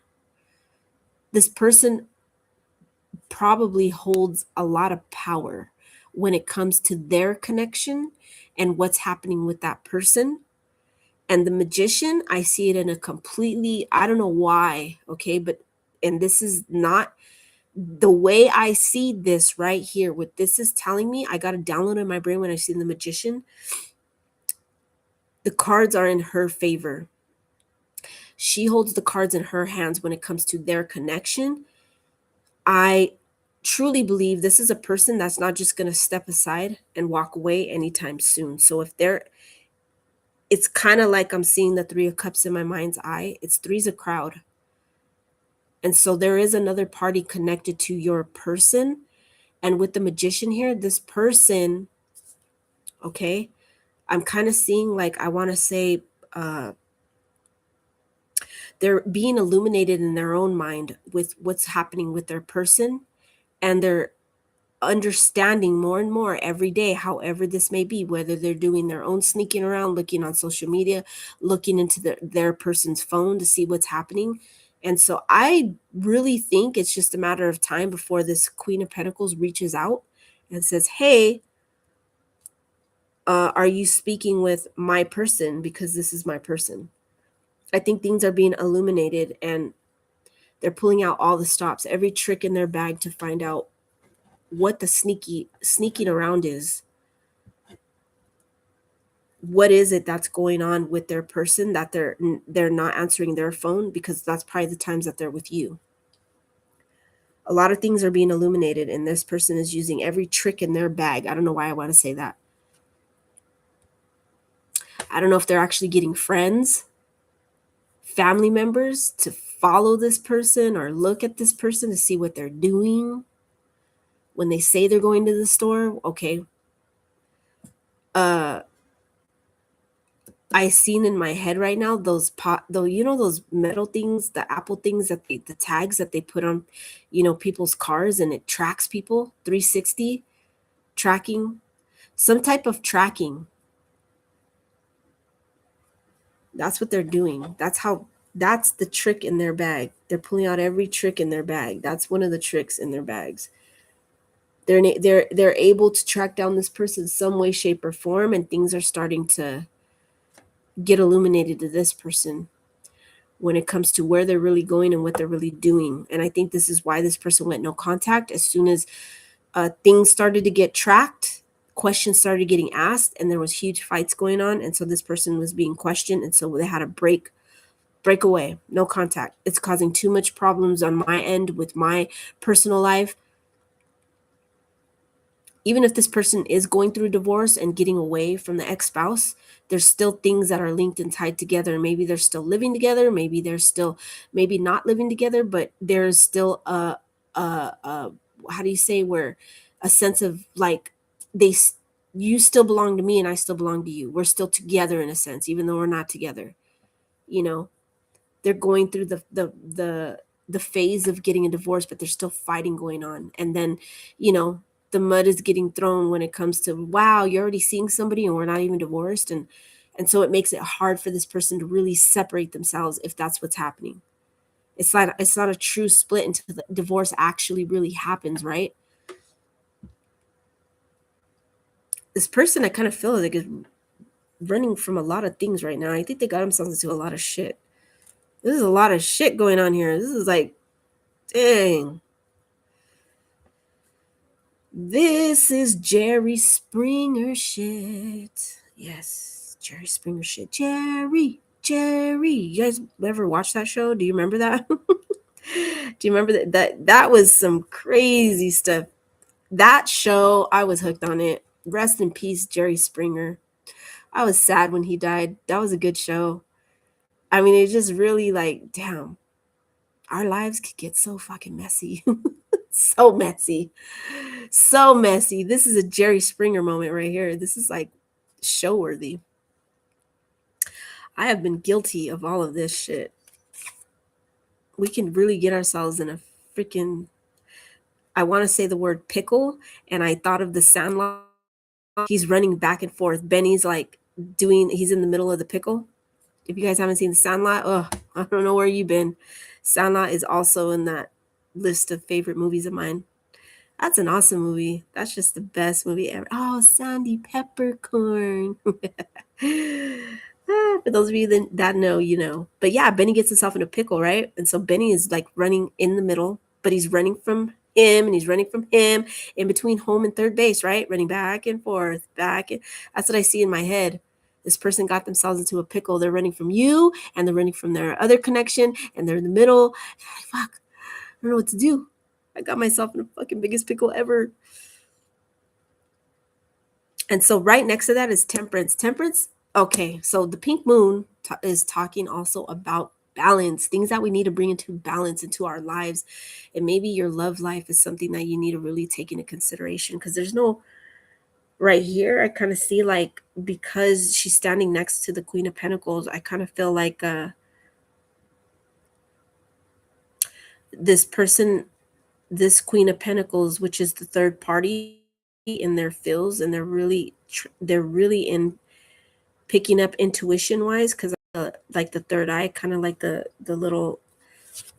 [SPEAKER 1] This person probably holds a lot of power when it comes to their connection and what's happening with that person. And the Magician, I see it in a completely, I don't know why, okay, and this is not the way I see this right here. What this is telling me, I got a download in my brain when I see the Magician. The cards are in her favor. She holds the cards in her hands when it comes to their connection. I truly believe this is a person that's not just going to step aside and walk away anytime soon. So it's kind of like I'm seeing the Three of Cups in my mind's eye. It's three's a crowd. And so there is another party connected to your person. And with the Magician here, this person, okay, I'm kind of seeing, like, I want to say, they're being illuminated in their own mind with what's happening with their person, and they're understanding more and more every day, however this may be, whether they're doing their own sneaking around, looking on social media, looking into their person's phone to see what's happening. And so I really think it's just a matter of time before this Queen of Pentacles reaches out and says, hey, are you speaking with my person? Because this is my person. I think things are being illuminated and they're pulling out all the stops, every trick in their bag to find out what the sneaking around is. What is it that's going on with their person that they're not answering their phone? Because that's probably the times that they're with you. A lot of things are being illuminated and this person is using every trick in their bag. I don't know why I want to say that. I don't know if they're actually getting friends, family members to follow this person or look at this person to see what they're doing when they say they're going to the store. Okay. I seen in my head right now those those metal things, the Apple things that the tags that they put on, people's cars, and it tracks people, 360 tracking, some type of tracking. That's what they're doing. That's the trick in their bag. They're pulling out every trick in their bag. That's one of the tricks in their bags. They're able to track down this person some way, shape, or form, and things are starting to get illuminated to this person when it comes to where they're really going and what they're really doing. And I think this is why this person went no contact. As soon as things started to get tracked, questions started getting asked, and there was huge fights going on. And so this person was being questioned. And so they had to break away, no contact. It's causing too much problems on my end with my personal life. even if this person is going through divorce and getting away from the ex-spouse, there's still things that are linked and tied together. Maybe they're still living together, maybe they're still, maybe not living together, but there's still a how do you say, where a sense of like, they you still belong to me and I still belong to you. We're still together in a sense, even though we're not together. You know, they're going through the phase of getting a divorce, but there's still fighting going on. And then, you know, the mud is getting thrown when it comes to, wow, you're already seeing somebody and we're not even divorced. And so it makes it hard for this person to really separate themselves if that's what's happening. It's not a true split until the divorce actually really happens, right? This person, I kind of feel like is running from a lot of things right now. I think they got themselves into a lot of shit. This is a lot of shit going on here. This is like, dang. This is Jerry Springer shit. Yes, Jerry Springer shit. Jerry. You guys ever watch that show? Do you remember that? Do you remember that was some crazy stuff. That show, I was hooked on it. Rest in peace, Jerry Springer. I was sad when he died. That was a good show. I mean, it just really like, damn, our lives could get so fucking messy. So messy. So messy. This is a Jerry Springer moment right here. This is like show worthy. I have been guilty of all of this shit. We can really get ourselves in a freaking, I want to say the word pickle, and I thought of the Sandlot. He's running back and forth. Benny's like he's in the middle of the pickle. If you guys haven't seen the Sandlot, I don't know where you've been. Sandlot is also in that list of favorite movies of mine. That's an awesome movie. That's just the best movie ever. Oh, Sandy Peppercorn. For those of you that know, you know. But yeah, Benny gets himself in a pickle, right? And so Benny is like running in the middle, but he's running from him and he's running from him in between home and third base, right? Running back and forth, That's what I see in my head. This person got themselves into a pickle. They're running from you and they're running from their other connection and they're in the middle. Fuck, I don't know what to do. I got myself in the fucking biggest pickle ever. And so right next to that is Temperance. Temperance, okay, so the pink moon is talking also about balance, things that we need to bring into balance into our lives. And maybe your love life is something that you need to really take into consideration, because there's no, right here, I kind of see like, because she's standing next to the Queen of Pentacles, I kind of feel like this person, this Queen of Pentacles, which is the third party in their feels, and they're really in picking up intuition wise, because like the third eye, kind of like the little,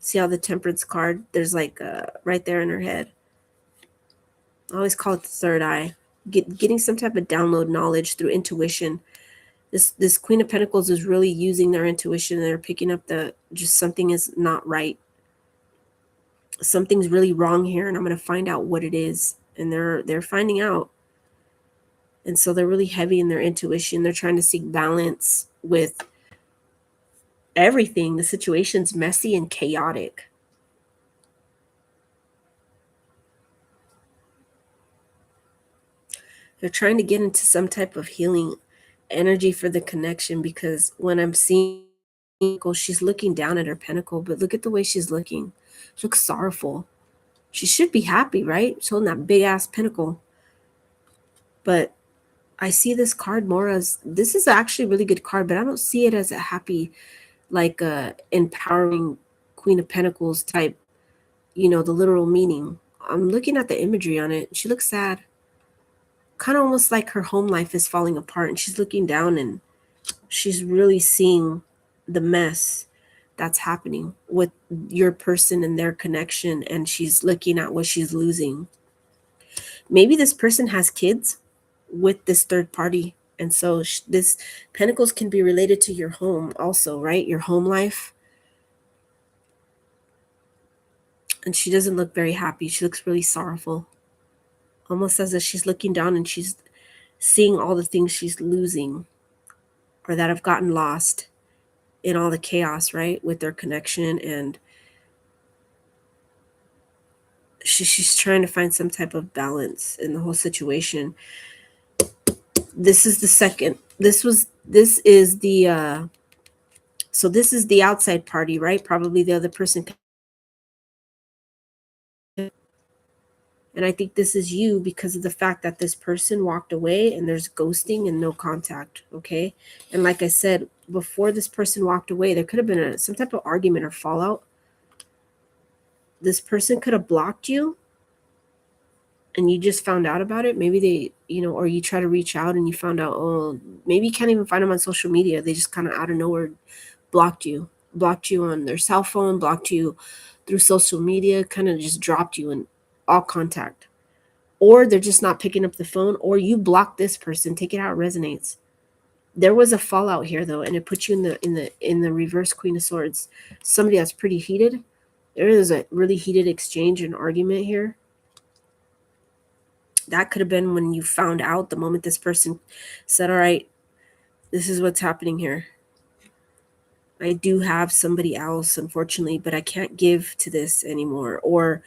[SPEAKER 1] see how the Temperance card, there's like right there in her head. I always call it the third eye. Getting some type of download knowledge through intuition. This Queen of Pentacles is really using their intuition, and they're picking up just something is not right. Something's really wrong here, and I'm going to find out what it is. And they're finding out. And so they're really heavy in their intuition. They're trying to seek balance with everything. The situation's messy and chaotic. They're trying to get into some type of healing energy for the connection, because when I'm seeing, she's looking down at her pentacle, but look at the way she's looking. She looks sorrowful. She should be happy, right? She's holding that big ass pentacle. But I see this card more as, this is actually a really good card, but I don't see it as a happy, like a empowering Queen of Pentacles type, the literal meaning. I'm looking at the imagery on it. She looks sad. Kind of almost like her home life is falling apart, and she's looking down and she's really seeing the mess that's happening with your person and their connection, and she's looking at what she's losing. Maybe this person has kids with this third party, and so this Pentacles can be related to your home also, right? Your home life. And she doesn't look very happy. She looks really sorrowful, almost as if she's looking down and she's seeing all the things she's losing or that have gotten lost in all the chaos, right, with their connection. And she's trying to find some type of balance in the whole situation. This is the second. This is the so this is the outside party, right? Probably the other person. And I think this is you because of the fact that this person walked away and there's ghosting and no contact. Okay. And like I said, before this person walked away, there could have been some type of argument or fallout. This person could have blocked you and you just found out about it. Maybe they, or you try to reach out and you found out, oh, maybe you can't even find them on social media. They just kind of out of nowhere blocked you on their cell phone, blocked you through social media, kind of just dropped you in all contact. Or they're just not picking up the phone, or you block this person. Take it how it resonates. There was a fallout here though, and it puts you in the reverse Queen of Swords. Somebody that's pretty heated. There is a really heated exchange and argument here. That could have been when you found out, the moment this person said, all right, this is what's happening here. I do have somebody else, unfortunately, but I can't give to this anymore. Or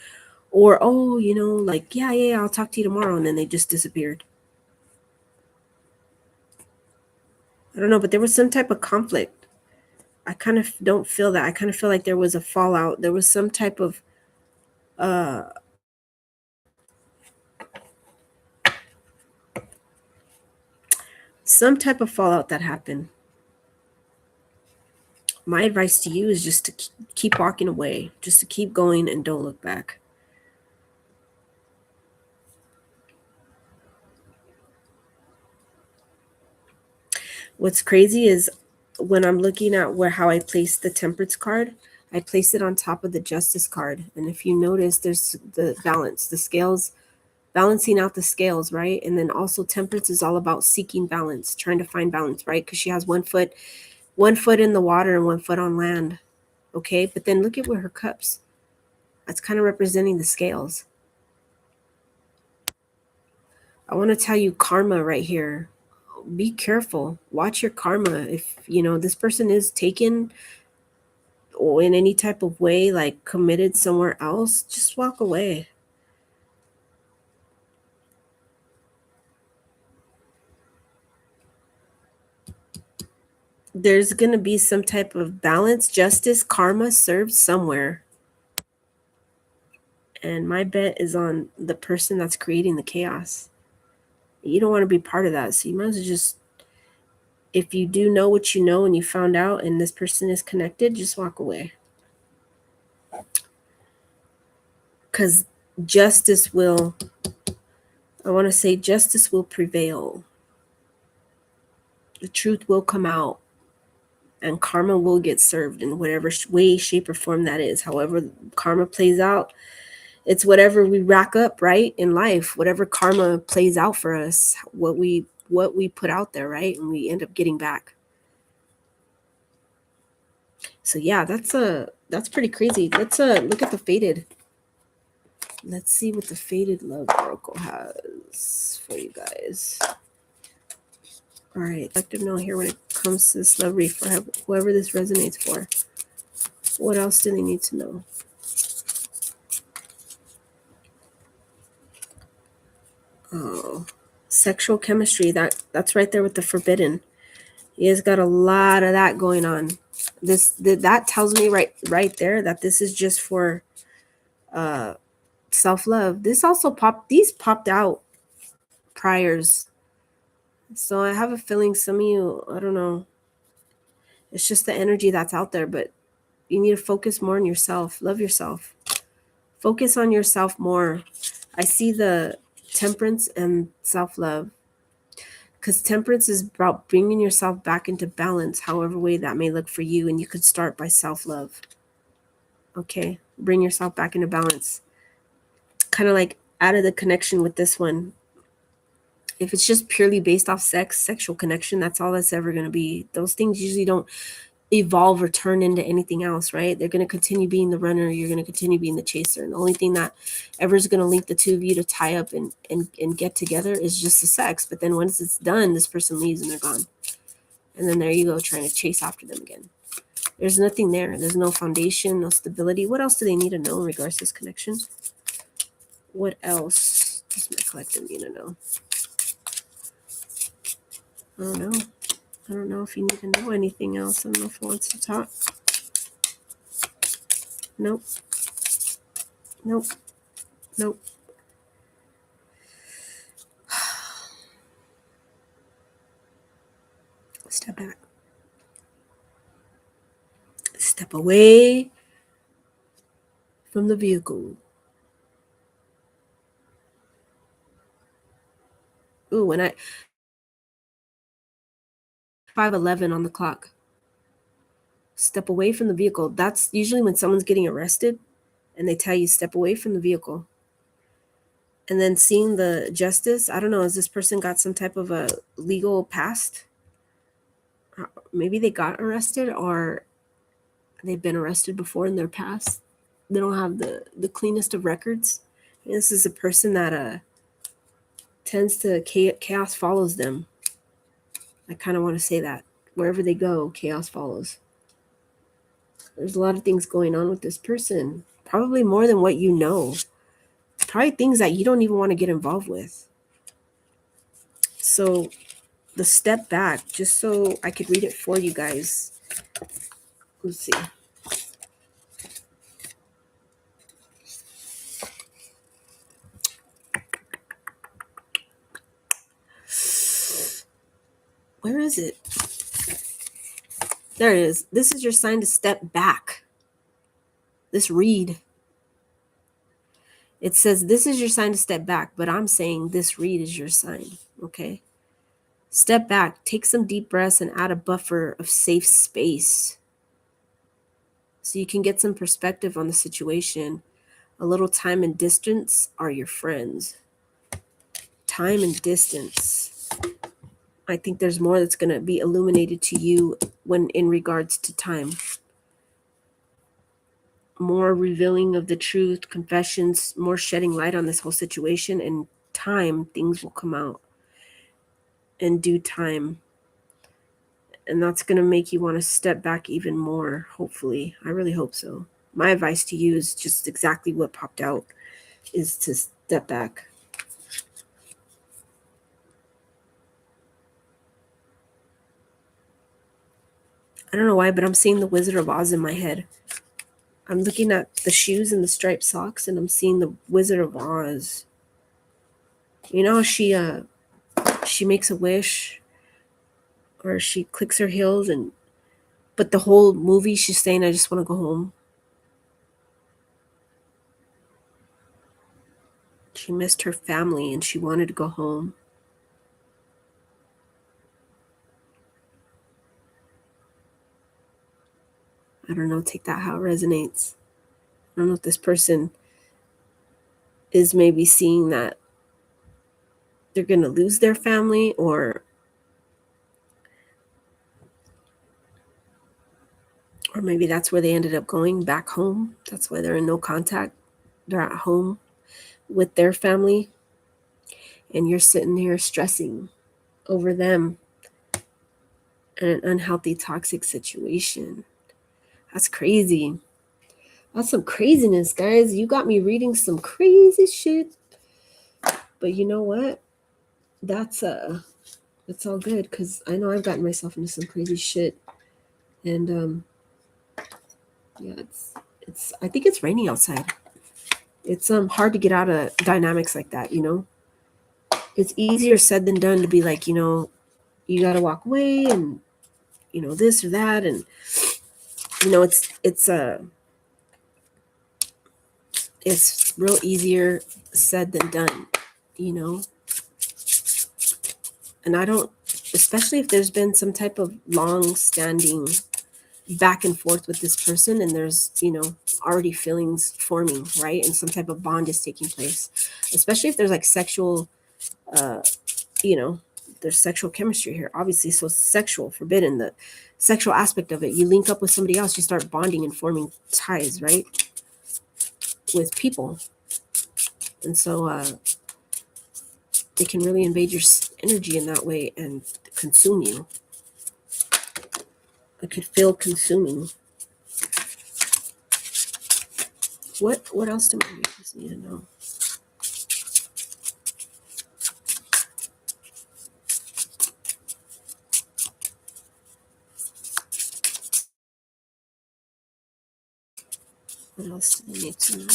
[SPEAKER 1] oh, like, yeah, I'll talk to you tomorrow. And then they just disappeared. I don't know, but there was some type of conflict. I kind of don't feel that. I kind of feel like there was a fallout. There was some type of fallout that happened. My advice to you is just to keep walking away, just to keep going and don't look back. What's crazy is when I'm looking at how I placed the Temperance card, I placed it on top of the Justice card. And if you notice, there's the balance, the scales, balancing out the scales, right? And then also Temperance is all about seeking balance, trying to find balance, right? Because she has one foot in the water and one foot on land. Okay, but then look at where her cups. That's kind of representing the scales. I want to tell you karma right here. Be careful. Watch your karma. If this person is taken or in any type of way, like committed somewhere else, just walk away. There's going to be some type of balance, justice, karma served somewhere. And my bet is on the person that's creating the chaos. You don't want to be part of that. So you might as well just, if you do know what you know and you found out and this person is connected, just walk away. Because justice will prevail. The truth will come out and karma will get served in whatever way, shape, or form that is. However karma plays out, it's whatever we rack up, right, in life, whatever karma plays out for us, what we put out there, right, and we end up getting back. So yeah, that's pretty crazy. Let's look at the Fated. Let's see what the Fated Love Oracle has for you guys. All right, let them know here when it comes to this love reef for whoever this resonates for. What else do they need to know? Oh, sexual chemistry. That's right there with the Forbidden. He has got a lot of that going on. That tells me right there that this is just for self-love. This also these popped out priors. So I have a feeling some of you, I don't know, it's just the energy that's out there, but you need to focus more on yourself. Love yourself. Focus on yourself more. I see the Temperance and self-love, because Temperance is about bringing yourself back into balance, however way that may look for you. And you could start by self-love. Okay, bring yourself back into balance. Kind of like out of the connection with this one. If it's just purely based off sexual connection, that's all that's ever going to be. Those things usually don't evolve or turn into anything else, right? They're going to continue being the runner. You're going to continue being the chaser. And the only thing that ever is going to link the two of you to tie up and get together is just the sex. But then once it's done, this person leaves and they're gone. And then there you go, trying to chase after them again. There's nothing there. There's no foundation, no stability. What else do they need to know in regards to this connection? What else does my collective need to know? I don't know. I don't know if you need to know anything else. I don't know if it wants to talk. Nope. Nope. Nope. Step back. Step away from the vehicle. Ooh, when I 5:11 on the clock. Step away from the vehicle. That's usually when someone's getting arrested and they tell you step away from the vehicle. And then seeing the justice, I don't know, has this person got some type of a legal past? Maybe they got arrested or they've been arrested before in their past. They don't have the cleanest of records. And this is a person that tends to chaos follows them. I kind of want to say that. Wherever they go, chaos follows. There's a lot of things going on with this person. Probably more than what you know. Probably things that you don't even want to get involved with. So the step back, just so I could read it for you guys. Let's see. Where is it? There it is. This is your sign to step back. This read. It says this is your sign to step back, but I'm saying this read is your sign, okay? Step back, take some deep breaths and add a buffer of safe space so you can get some perspective on the situation. A little time and distance are your friends. Time and distance. I think there's more that's going to be illuminated to you when in regards to time. More revealing of the truth, confessions, more shedding light on this whole situation. And time, things will come out in due time. And that's going to make you want to step back even more, hopefully. I really hope so. My advice to you is just exactly what popped out, is to step back. I don't know why, but I'm seeing the Wizard of Oz in my head. I'm looking at the shoes and the striped socks, and I'm seeing the Wizard of Oz. You know, she makes a wish, or she clicks her heels, but the whole movie she's saying, I just want to go home. She missed her family and she wanted to go home. I don't know, take that how it resonates. I don't know if this person is maybe seeing that they're going to lose their family, or maybe that's where they ended up going back home. That's why they're in no contact. They're at home with their family, and you're sitting here stressing over them in an unhealthy, toxic situation. That's crazy. That's some craziness, guys. You got me reading some crazy shit. But you know what? That's all good, because I know I've gotten myself into some crazy shit. And yeah, it's I think it's raining outside. It's hard to get out of dynamics like that, you know. It's easier said than done to be like, you know, you got to walk away and, you know, this or that, and you know, it's real easier said than done, you know. And I don't, especially if there's been some type of long standing back and forth with this person, and there's, you know, already feelings forming, right? And some type of bond is taking place, especially if there's like sexual, you know, there's sexual chemistry here, obviously. So sexual, forbidden, the sexual aspect of it. You link up with somebody else, you start bonding and forming ties, right? With people. And so they can really invade your energy in that way and consume you. It could feel consuming. What else do my readers need to know? What else do we need to know?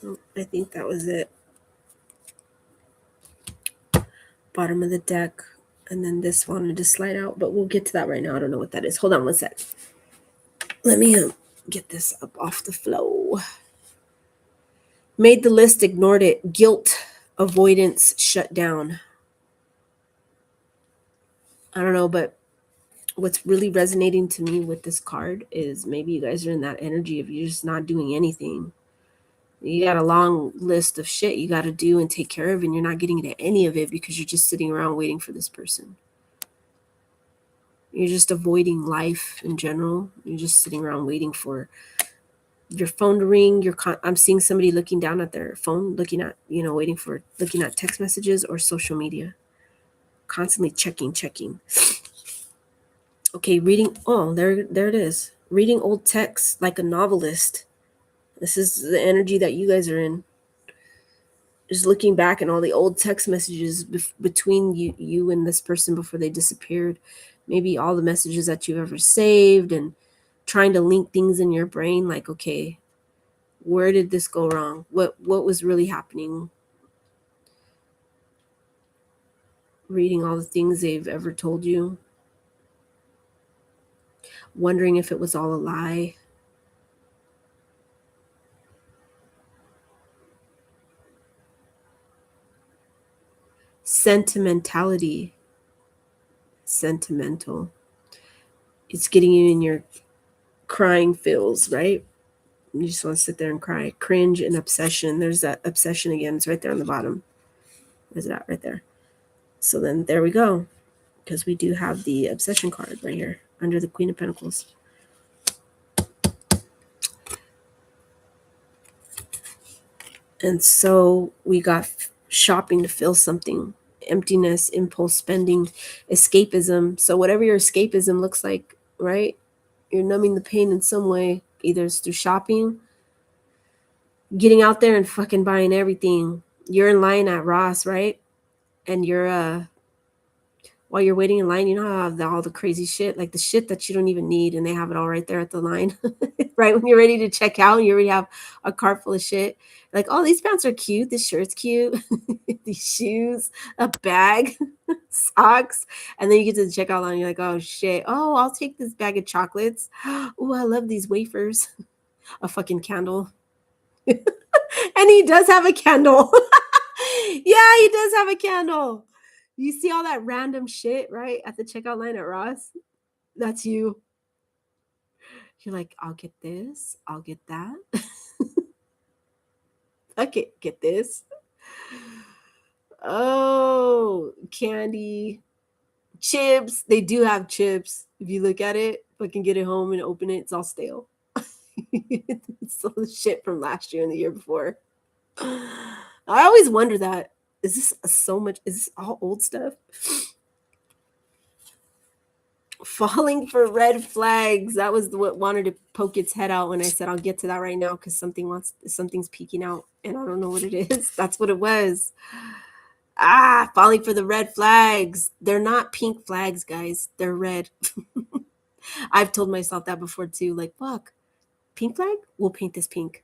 [SPEAKER 1] Oh, I think that was it. Bottom of the deck. And then this wanted to slide out, but we'll get to that right now. I don't know what that is. Hold on one sec. Let me get this up off the flow. Made the list, ignored it. Guilt, avoidance, shut down. I don't know, but what's really resonating to me with this card is maybe you guys are in that energy of you're just not doing anything. You got a long list of shit you got to do and take care of, and you're not getting to any of it because you're just sitting around waiting for this person. You're just avoiding life in general. You're just sitting around waiting for your phone to ring. I'm seeing somebody looking down at their phone, looking at text messages or social media, constantly checking. Okay, reading. Oh, there it is. Reading old texts like a novelist. This is the energy that you guys are in. Just looking back and all the old text messages between you and this person before they disappeared. Maybe all the messages that you've ever saved, and trying to link things in your brain like, okay, where did this go wrong? What was really happening? Reading all the things they've ever told you. Wondering if it was all a lie. Sentimentality. Sentimental. It's getting you in your crying feels, right? You just want to sit there and cry. Cringe and obsession. There's that obsession again. It's right there on the bottom. Where's it at? Right there. So then there we go. Because we do have the obsession card right here under the Queen of Pentacles. And so we got shopping to fill something. Emptiness, impulse spending, escapism. So whatever your escapism looks like, right? You're numbing the pain in some way. Either it's through shopping, getting out there and fucking buying everything. You're in line at Ross, right? And you're while you're waiting in line, you know how all the crazy shit, like the shit that you don't even need, and they have it all right there at the line. Right when you're ready to check out, and you already have a cart full of shit. Like, oh, these pants are cute. This shirt's cute. These shoes, a bag, socks. And then you get to the checkout line, and you're like, oh shit. Oh, I'll take this bag of chocolates. Oh, I love these wafers. A fucking candle. And he does have a candle. Yeah, he does have a candle. You see all that random shit, right? At the checkout line at Ross? That's you. You're like, I'll get this. I'll get that. Okay, get this. Oh, candy. Chips. They do have chips. If you look at it, if I can get it home and open it, it's all stale. It's all the shit from last year and the year before. I always wonder that. Is this all old stuff? Falling for red flags. That was what wanted to poke its head out when I said I'll get to that right now because something's peeking out and I don't know what it is. That's what it was. Falling for the red flags. They're not pink flags, guys. They're red. I've told myself that before too. Like, fuck, pink flag? We'll paint this pink.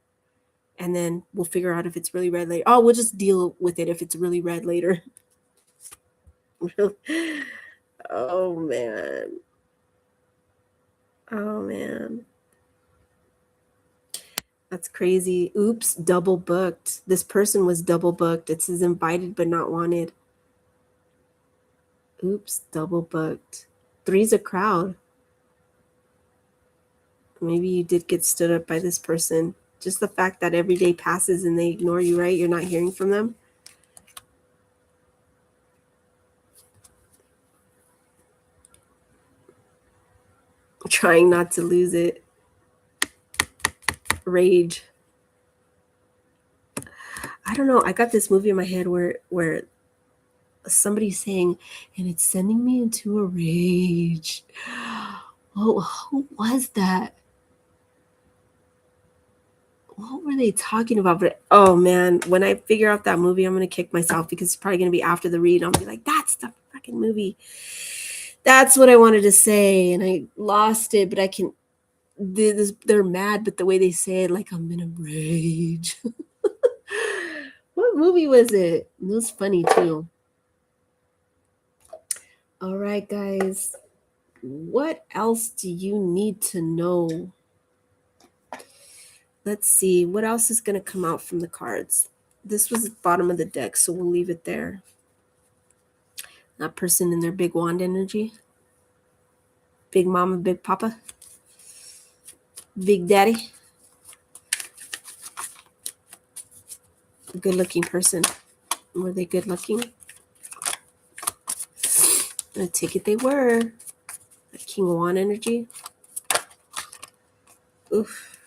[SPEAKER 1] And then we'll figure out if it's really red later. Oh, we'll just deal with it if it's really red later. Oh, man. Oh, man. That's crazy. Oops, double booked. This person was double booked. It says invited but not wanted. Oops, double booked. 3's a crowd. Maybe you did get stood up by this person. Just the fact that every day passes and they ignore you, right? You're not hearing from them. Trying not to lose it. Rage. I don't know. I got this movie in my head where somebody's saying, and it's sending me into a rage. Oh, who was that? What were they talking about? But oh man, when I figure out that movie, I'm gonna kick myself because it's probably gonna be after the read. I'll be like, that's the fucking movie. That's what I wanted to say, and I lost it, but I can they're mad, but the way they say it, like, I'm in a rage. What movie was it? It was funny too. All right, guys. What else do you need to know? Let's see. What else is going to come out from the cards? This was the bottom of the deck, so we'll leave it there. That person in their big wand energy. Big mama, big papa. Big daddy. A good looking person. Were they good looking? I take it they were. That King of Wand energy. Oof.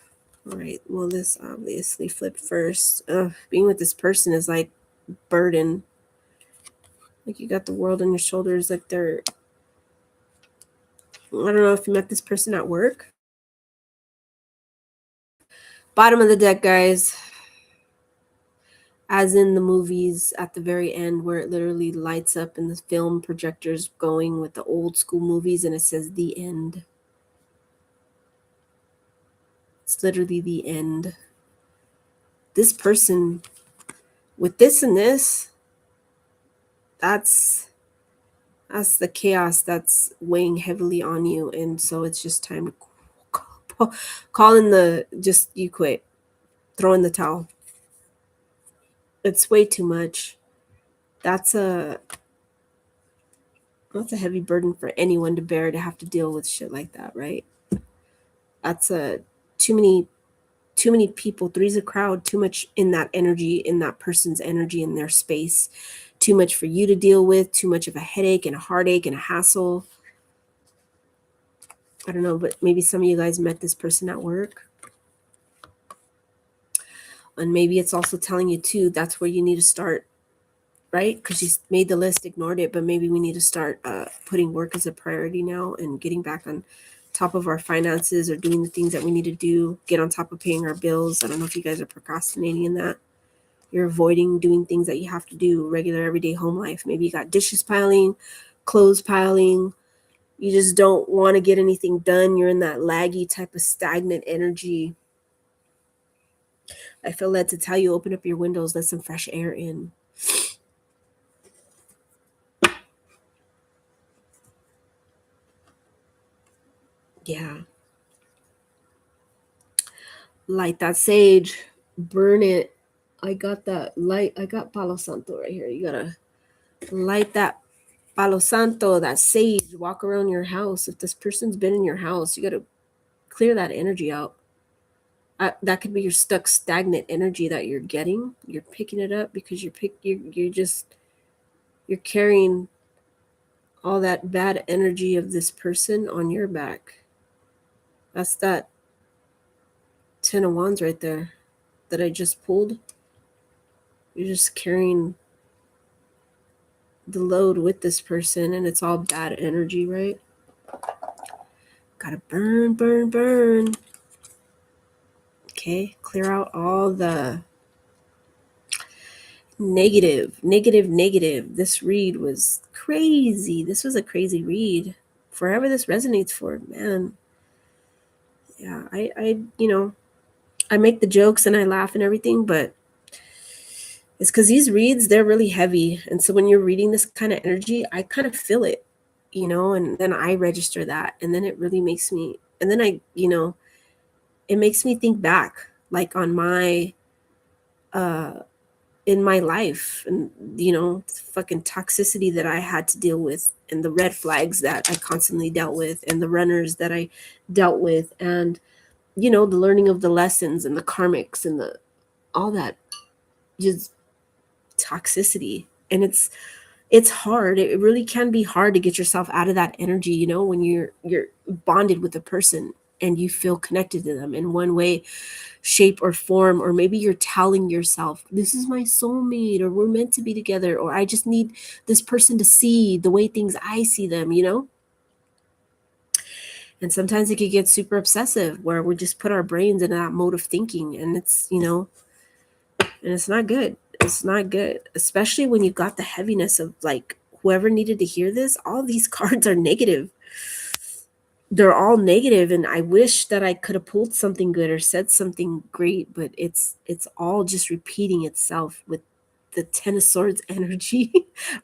[SPEAKER 1] All right. Well, this obviously flipped first. Being with this person is like burden. Like you got the world on your shoulders. Like they're. I don't know if you met this person at work. Bottom of the deck, guys. As in the movies at the very end where it literally lights up and the film projectors going with the old school movies and it says the end. It's literally the end. This person with this and this, that's the chaos that's weighing heavily on you. And so it's just time to call in you quit, throw in the towel. It's way too much. That's a heavy burden for anyone to bear, to have to deal with shit like that, right? That's too many people. Three's a crowd. Too much in that energy, in that person's energy, in their space. Too much for you to deal with. Too much of a headache and a heartache and a hassle. I don't know, but maybe some of you guys met this person at work. And maybe it's also telling you too, that's where you need to start, right? Because you made the list, ignored it, but maybe we need to start putting work as a priority now and getting back on top of our finances, or doing the things that we need to do, get on top of paying our bills. I don't know if you guys are procrastinating in that. You're avoiding doing things that you have to do, regular everyday home life. Maybe you got dishes piling, clothes piling. You just don't want to get anything done. You're in that laggy type of stagnant energy. I feel led to tell you, open up your windows, let some fresh air in. Yeah. Light that sage, burn it. I got that light. I got Palo Santo right here. You gotta light that Palo Santo, that sage. Walk around your house. If this person's been in your house, you gotta clear that energy out. That could be your stuck, stagnant energy that you're getting. You're picking it up because you're carrying all that bad energy of this person on your back. That's that 10 of Wands right there that I just pulled. You're just carrying the load with this person, and it's all bad energy, right? Gotta burn, burn, burn. Okay, clear out all the negative. This read was crazy. This was a crazy read. Forever this resonates for, man. Yeah, I make the jokes and I laugh and everything, but it's because these reads, they're really heavy. And so when you're reading this kind of energy, I kind of feel it, and then I register that. And then it really makes me, and then it makes me think back, like on my, in my life, and, fucking toxicity that I had to deal with, and the red flags that I constantly dealt with, and the runners that I dealt with, and, the learning of the lessons and the karmics and all that just toxicity. And it's hard. It really can be hard to get yourself out of that energy, when you're bonded with a person and you feel connected to them in one way, shape, or form. Or maybe you're telling yourself, this is my soulmate, or we're meant to be together, or I just need this person to see the way things I see them, And sometimes it could get super obsessive, where we just put our brains in that mode of thinking, and it's, and it's not good. It's not good, especially when you got the heaviness of, like, whoever needed to hear this. All these cards are negative. they're all negative, and I wish that I could have pulled something good or said something great, but it's all just repeating itself with the Ten of Swords energy.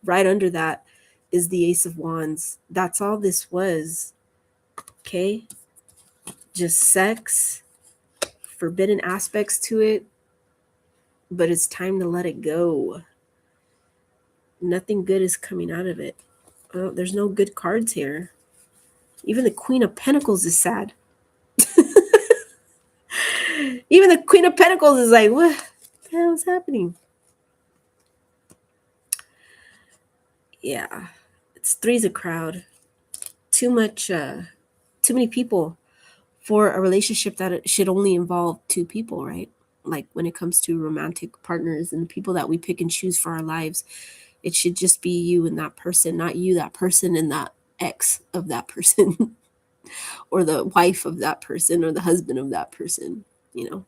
[SPEAKER 1] Right under that is the Ace of Wands. That's all this was. Okay? Just sex, forbidden aspects to it, but it's time to let it go. Nothing good is coming out of it. Oh, there's no good cards here. Even the Queen of Pentacles is sad. Even the Queen of Pentacles is like, what the hell is happening? Yeah, it's three's a crowd. Too many people for a relationship that it should only involve two people, right? Like when it comes to romantic partners and the people that we pick and choose for our lives, it should just be you and that person, not you, that person, and that ex of that person, or the wife of that person, or the husband of that person, you know,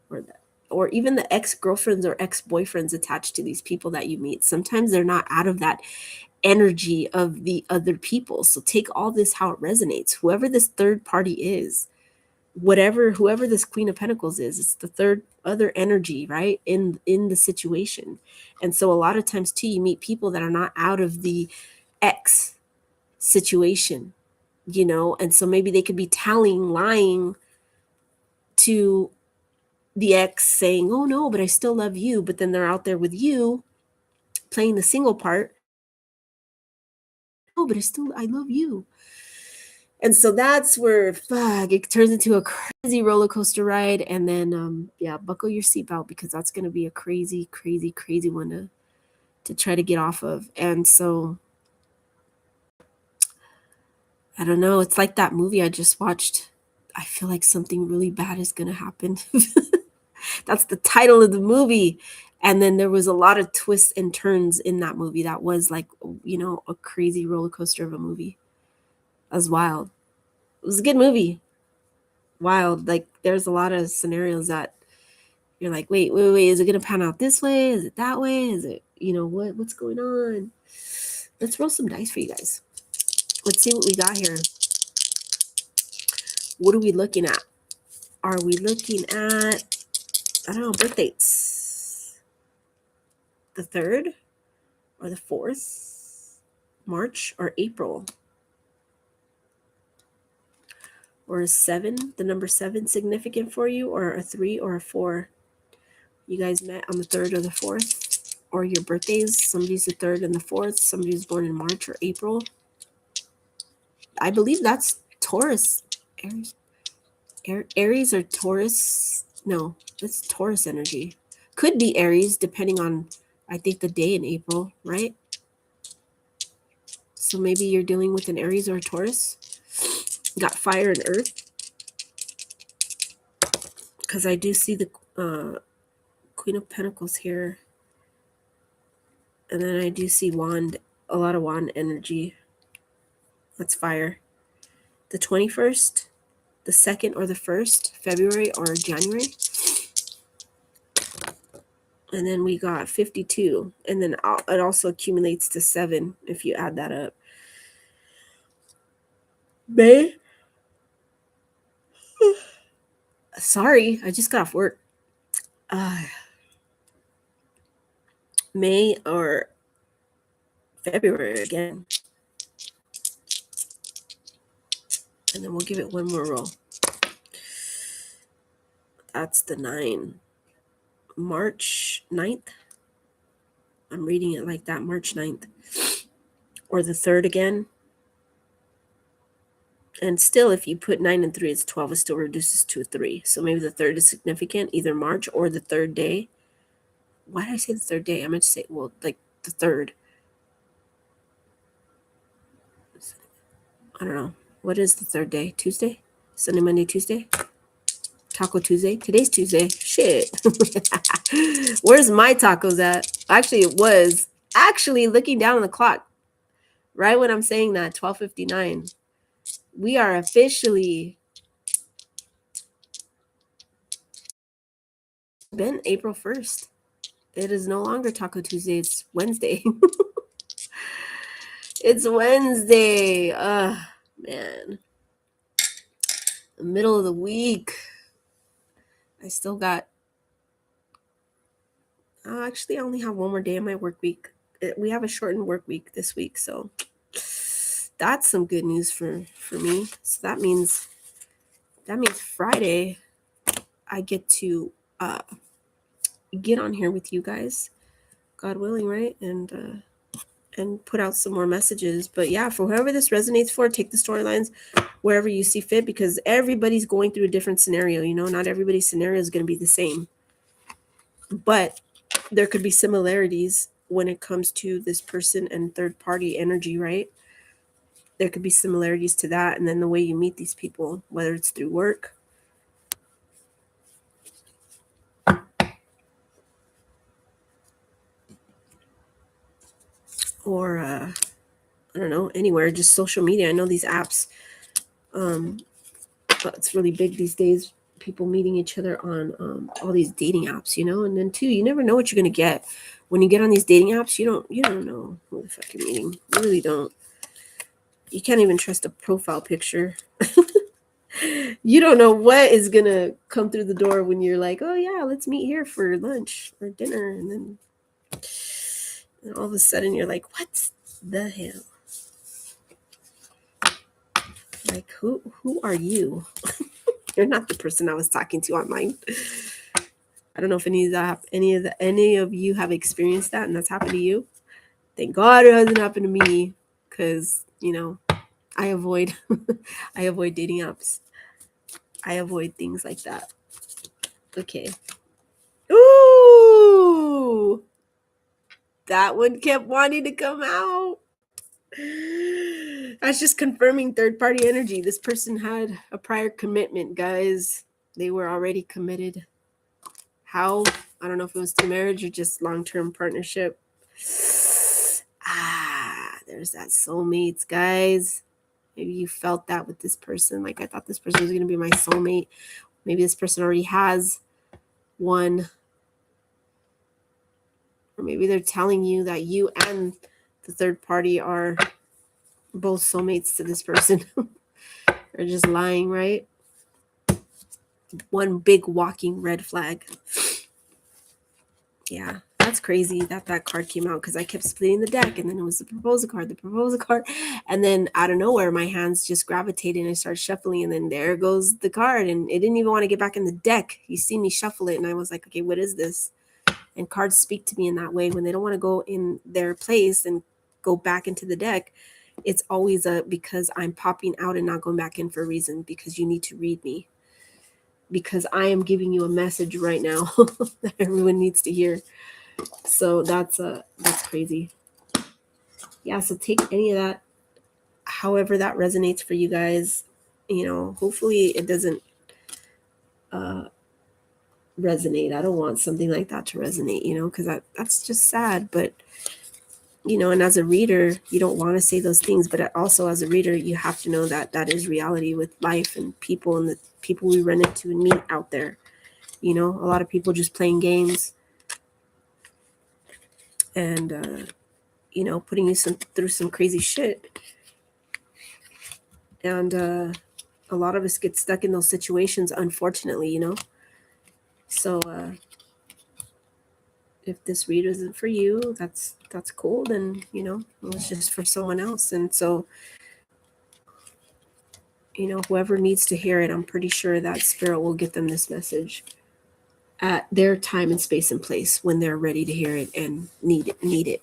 [SPEAKER 1] or that, or even the ex-girlfriends or ex-boyfriends attached to these people that you meet. Sometimes they're not out of that energy of the other people. So take all this how it resonates. Whoever this third party is, whoever this Queen of Pentacles is, it's the third other energy, right? In the situation. And so a lot of times too, you meet people that are not out of the ex situation, you know, and so maybe they could be lying to the ex, saying, oh no, but I still love you, but then they're out there with you playing the single part. Oh, but I love you. And so that's where it turns into a crazy roller coaster ride. And then buckle your seatbelt, because that's going to be a crazy, crazy, crazy one to try to get off of. And so I don't know, it's like that movie I just watched. I feel like something really bad is going to happen. That's the title of the movie. And then there was a lot of twists and turns in that movie. That was like, you know, a crazy roller coaster of a movie. That was wild. It was a good movie. Wild. Like there's a lot of scenarios that you're like, wait, is it going to pan out this way? Is it that way? Is it, you know, what's going on? Let's roll some dice for you guys. Let's see what we got here. What are we looking at? Are we looking at, I don't know, birth dates? The 3rd or the 4th? March or April? Or is 7, the number 7, significant for you? Or a 3 or a 4? You guys met on the 3rd or the 4th? Or your birthdays, somebody's the 3rd and the 4th, somebody was born in March or April. I believe that's Taurus. Aries or Taurus? No, that's Taurus energy. Could be Aries, depending on, I think, the day in April, right? So maybe you're dealing with an Aries or a Taurus. You got fire and earth. Because I do see the Queen of Pentacles here. And then I do see wand, a lot of wand energy. That's fire. The 21st, the 2nd or the 1st, February or January. And then we got 52. And then it also accumulates to 7 if you add that up. May? Sorry, I just got off work. May or February again. And then we'll give it one more roll. That's the 9. March 9th. I'm reading it like that, March 9th. Or the 3rd again. And still, if you put 9 and 3, it's 12. It still reduces to a 3. So maybe the 3rd is significant, either March or the 3rd day. Why did I say the 3rd day? I meant to say, well, like the 3rd. I don't know. What is the 3rd day? Tuesday? Sunday, Monday, Tuesday? Taco Tuesday? Today's Tuesday. Shit. Where's my tacos at? Actually, it was looking down on the clock. Right when I'm saying that, 12:59. We are officially been April 1st. It is no longer Taco Tuesday. It's Wednesday. It's Wednesday. Man. The middle of the week. I still got, actually I only have one more day in my work week. We have a shortened work week this week, so that's some good news for me. So that means Friday I get to get on here with you guys, God willing, right? And put out some more messages. But yeah, for whoever this resonates for, take the storylines wherever you see fit, because everybody's going through a different scenario. Not everybody's scenario is going to be the same, but there could be similarities when it comes to this person and third party energy, right? There could be similarities to that. And then the way you meet these people, whether it's through work, or I don't know, anywhere, just social media. I know these apps, it's really big these days, people meeting each other on all these dating apps, and then too, you never know what you're going to get when you get on these dating apps. You don't know who the fuck you're meeting. You really don't. You can't even trust a profile picture. You don't know what is going to come through the door when you're like, oh yeah, let's meet here for lunch or dinner. And then all of a sudden you're like, what the hell? Like, who are you? You're not the person I was talking to online. I don't know if any of you have experienced that and that's happened to you. Thank God it hasn't happened to me, because I avoid I avoid dating apps. I avoid things like that. Okay. Ooh, that one kept wanting to come out. That's just confirming third party energy. This person had a prior commitment, guys. They were already committed. How? I don't know if it was to marriage or just long-term partnership. There's that soulmates, guys. Maybe you felt that with this person. Like, I thought this person was going to be my soulmate. Maybe this person already has one. Or maybe they're telling you that you and the third party are both soulmates to this person. They're just lying, right? One big walking red flag. Yeah, that's crazy that card came out, because I kept splitting the deck, and then it was the proposal card, and then out of nowhere my hands just gravitated and I started shuffling, and then there goes the card, and it didn't even want to get back in the deck. You see me shuffle it, and I was like, okay, what is this? And cards speak to me in that way when they don't want to go in their place and go back into the deck. It's always because I'm popping out and not going back in for a reason, because you need to read me, because I am giving you a message right now that everyone needs to hear. So that's crazy. Yeah, so take any of that, however that resonates for you guys. Hopefully it doesn't resonate. I don't want something like that to resonate, because that's just sad. But and as a reader, you don't want to say those things, but also as a reader, you have to know that that is reality with life and people, and the people we run into and meet out there. A lot of people just playing games and putting you through some crazy shit. And a lot of us get stuck in those situations, unfortunately. So if this read isn't for you, that's cool. Then it's just for someone else. And so whoever needs to hear it, I'm pretty sure that spirit will get them this message at their time and space and place when they're ready to hear it and need it.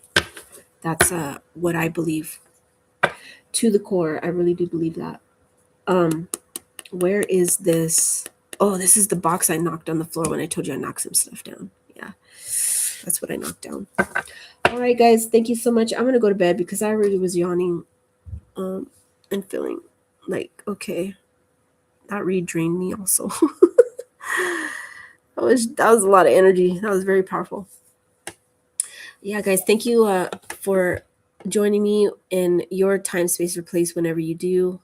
[SPEAKER 1] That's what I believe to the core. I really do believe that. Where is this? Oh, this is the box I knocked on the floor when I told you I knocked some stuff down. Yeah, that's what I knocked down. All right, guys, thank you so much. I'm gonna go to bed because I already was yawning and feeling like, okay, that read drained me also. that was a lot of energy. That was very powerful. Yeah, guys, thank you for joining me in your time, space, or place whenever you do.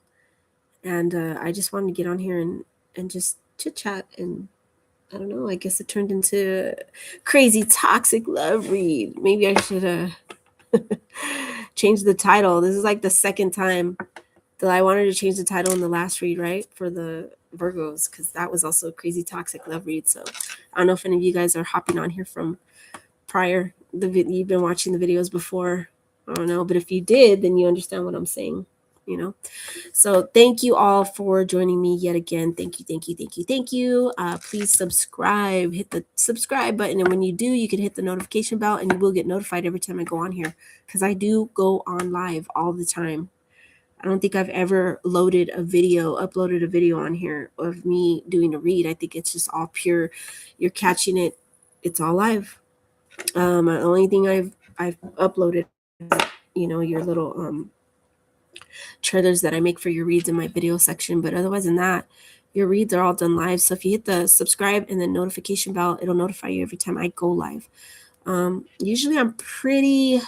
[SPEAKER 1] And I just wanted to get on here and just chit chat. And I don't know, I guess it turned into crazy toxic love read. Maybe I should change the title. This is like the second time that I wanted to change the title in the last read, right? For the Virgos, because that was also a crazy toxic love read. So I don't know if any of you guys are hopping on here from prior. You've been watching the videos before. I don't know, but if you did, then you understand what I'm saying, you know. So thank you all for joining me yet again. Thank you, thank you, thank you, thank you. Please subscribe, hit the subscribe button. And when you do, you can hit the notification bell and you will get notified every time I go on here, because I do go on live all the time. I don't think I've ever uploaded a video on here of me doing a read. I think it's just all pure. You're catching it. It's all live. The only thing I've uploaded, your little trailers that I make for your reads in my video section. But otherwise than that, your reads are all done live. So if you hit the subscribe and then notification bell, it'll notify you every time I go live. Usually I'm pretty,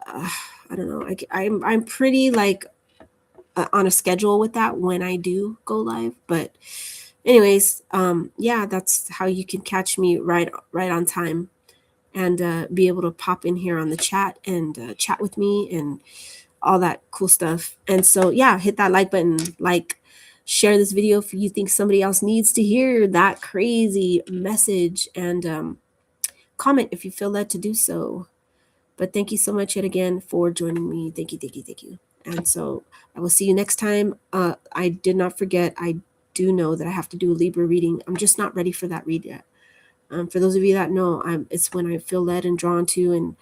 [SPEAKER 1] I don't know. I'm pretty like on a schedule with that when I do go live. But anyways, yeah, that's how you can catch me right on time and be able to pop in here on the chat and chat with me and all that cool stuff. And so, yeah, hit that like button, share this video if you think somebody else needs to hear that crazy message, and comment if you feel led to do so. But thank you so much yet again for joining me. Thank you, thank you, thank you. And so I will see you next time. I did not forget. I do know that I have to do a Libra reading. I'm just not ready for that read yet. For those of you that know, it's when I feel led and drawn to, and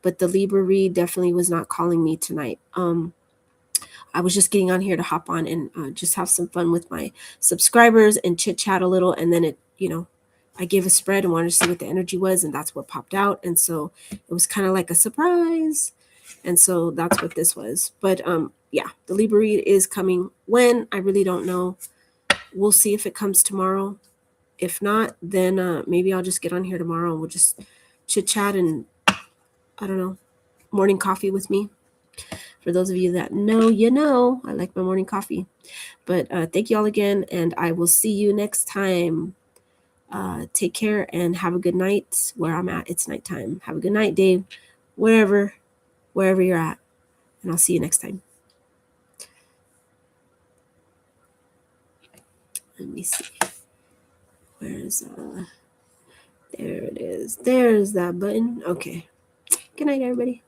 [SPEAKER 1] but the Libra read definitely was not calling me tonight. I was just getting on here to hop on and just have some fun with my subscribers and chit chat a little. And then I gave a spread and wanted to see what the energy was, and that's what popped out. And so it was kind of like a surprise. And so that's what this was. But yeah, the Libra read is coming. When? I really don't know. We'll see if it comes tomorrow. If not, then maybe I'll just get on here tomorrow and we'll just chit chat and, I don't know, morning coffee with me. For those of you that know, I like my morning coffee. But thank you all again, and I will see you next time. Take care and have a good night. Where I'm at, it's nighttime. Have a good night, Dave, wherever you're at. And I'll see you next time. Let me see. Where's there it is. There's that button. Okay. Good night, everybody.